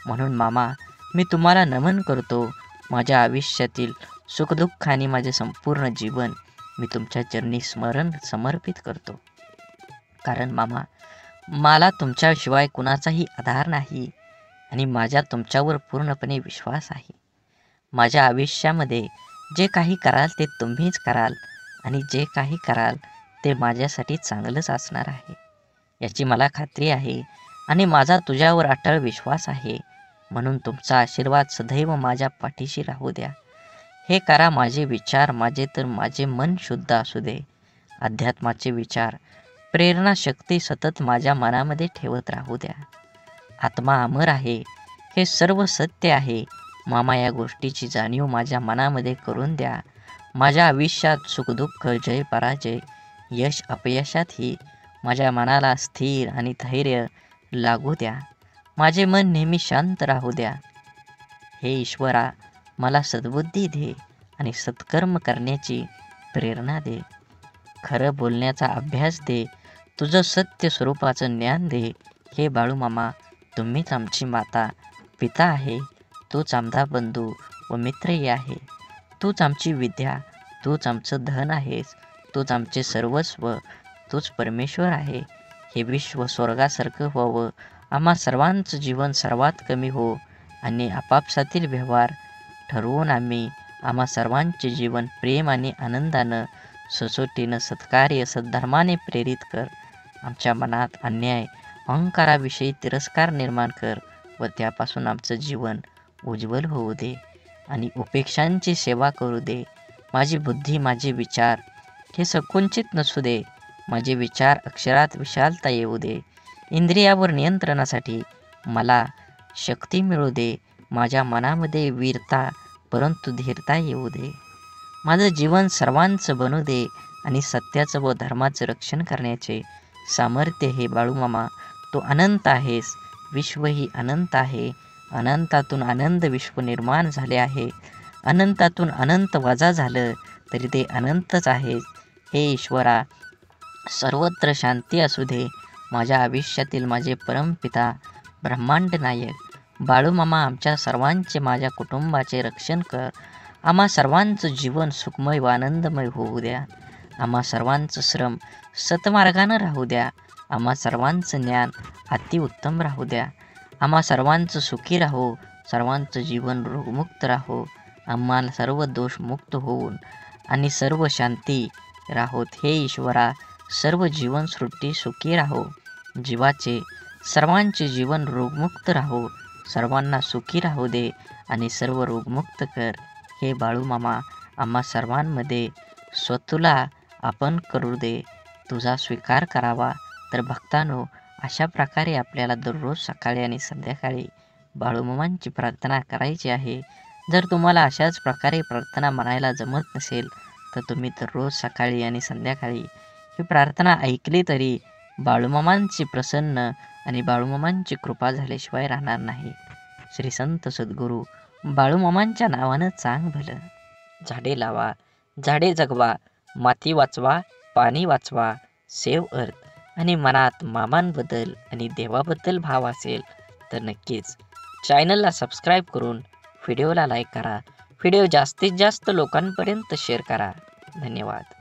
म्हणून मामा, मी तुम्हाला नमन करतो. माझ्या आयुष्यातील सुखदुःख आणि माझे संपूर्ण जीवन मी तुमच्या चरणी समर्पित करतो. कारण मामा, मला तुमच्याशिवाय कुणाचाही आधार नाही आणि माझा तुमच्यावर पूर्णपणे विश्वास आहे. माझ्या आयुष्यामध्ये जे काही कराल ते तुम्हीच कराल आणि जे काही कराल ते माझ्यासाठी चांगलंच असणार आहे, याची मला खात्री आहे आणि माझा तुझ्यावर अटळ विश्वास आहे. म्हणून तुमचा आशीर्वाद सदैव माझ्या पाठीशी राहू द्या. हे करा माझे विचार माझे मन शुद्ध असू दे. अध्यात्माचे विचार, प्रेरणा, शक्ती सतत माझ्या मनामध्ये ठेवत राहू द्या. आत्मा अमर आहे, हे सर्व सत्य आहे. मामा, या गोष्टीची जाणीव माझ्या मनामध्ये करून द्या माझ्या आयुष्यात सुखदुःख, जय पराजय, यश अपयशातही माझ्या मनाला स्थिर आणि धैर्य लागू द्या. माझे मन नेहमी शांत राहू द्या. हे ईश्वरा, मला सद्बुद्धी दे आणि सत्कर्म करण्याची प्रेरणा दे. खरं बोलण्याचा अभ्यास दे. तुझं सत्य स्वरूपाचं ज्ञान दे. हे बाळूमामा, तुम्हीच आमची माता पिता आहे. तूच आमचा बंधू व मित्रही आहे. तूच आमची विद्या, तूच आमचं धन आहेस. तूच आमचे सर्वस्व, तूच परमेश्वर आहे. हे विश्व स्वर्गासारखं व्हावं. आम्हा सर्वांचं जीवन सर्वात कमी हो आणि आपापसातील व्यवहार ठरवून आम्हा सर्वांचे जीवन प्रेम आणि आनंदानं, सचोटीनं, सत्कार्य, सद्धर्माने प्रेरित कर. आमच्या मनात अन्याय, अहंकाराविषयी तिरस्कार निर्माण कर व त्यापासून आमचं जीवन उज्ज्वल होऊ दे आणि उपेक्षांची सेवा करू दे. माझी बुद्धी, माझे विचार हे संकुचित नसू दे. माझे विचार अक्षरात विशालता येऊ दे. इंद्रियावर नियंत्रणासाठी मला शक्ती मिळू दे. माझ्या मनामध्ये वीरता परंतु धीरता येऊ दे. माझं जीवन सर्वांचं बनू दे आणि सत्याचं व धर्माचं रक्षण करण्याचे सामर्थ्य हे बाळूमामा, तू अनंत आहेस. विश्वही अनंत आहे. अनंतातून आनंद विश्व निर्माण झाले आहे. अनंतातून अनंत वजा झालं तरी ते अनंतच आहे. हे ईश्वरा, सर्वत्र शांती असू दे. माझ्या आयुष्यातील माझे परमपिता ब्रह्मांड नायक बाळूमामा, आमच्या सर्वांचे, माझ्या कुटुंबाचे रक्षण कर. आम्हा सर्वांचं जीवन सुखमय व आनंदमय होऊ द्या. आम्हा सर्वांचं श्रम सतमार्गानं राहू द्या. आम्हा सर्वांचं ज्ञान अतिउत्तम राहू द्या. आम्हा सर्वांचं सुखी राहो. सर्वांचं जीवन रोगमुक्त राहो. आम्हाला सर्व दोषमुक्त होऊन आणि सर्व शांती राहोत. हे ईश्वरा, सर्व जीवनसृष्टी सुखी राहो. जीवाचे सर्वांचे जीवन रोगमुक्त राहो. सर्वांना सुखी राहू दे आणि सर्व रोगमुक्त कर. हे बाळूमामा, आम्हा सर्वांमध्ये स्वतःला आपण करू दे. तुझा स्वीकार करावा. तर भक्तांनो, अशा प्रकारे आपल्याला दररोज सकाळी आणि संध्याकाळी बाळूमामांची प्रार्थना करायची आहे. जर तुम्हाला अशाच प्रकारे प्रार्थना म्हणायला जमत नसेल तर तुम्ही दररोज सकाळी आणि संध्याकाळी ही प्रार्थना ऐकली तरी बाळूमामांची प्रसन्न आणि बाळूमामांची कृपा झाल्याशिवाय राहणार नाही. श्री संत सद्गुरू बाळूमामांच्या नावानं चांग भलं. झाडे लावा, झाडे जगवा, माती वाचवा, पाणी वाचवा, सेव्ह अर्थ आणि मनात मामांबद्दल आणि देवाबद्दल भाव असेल तर नक्कीच चॅनलला सबस्क्राईब करून व्हिडिओला लाईक करा. व्हिडिओ जास्तीत जास्त लोकांपर्यंत शेअर करा. धन्यवाद.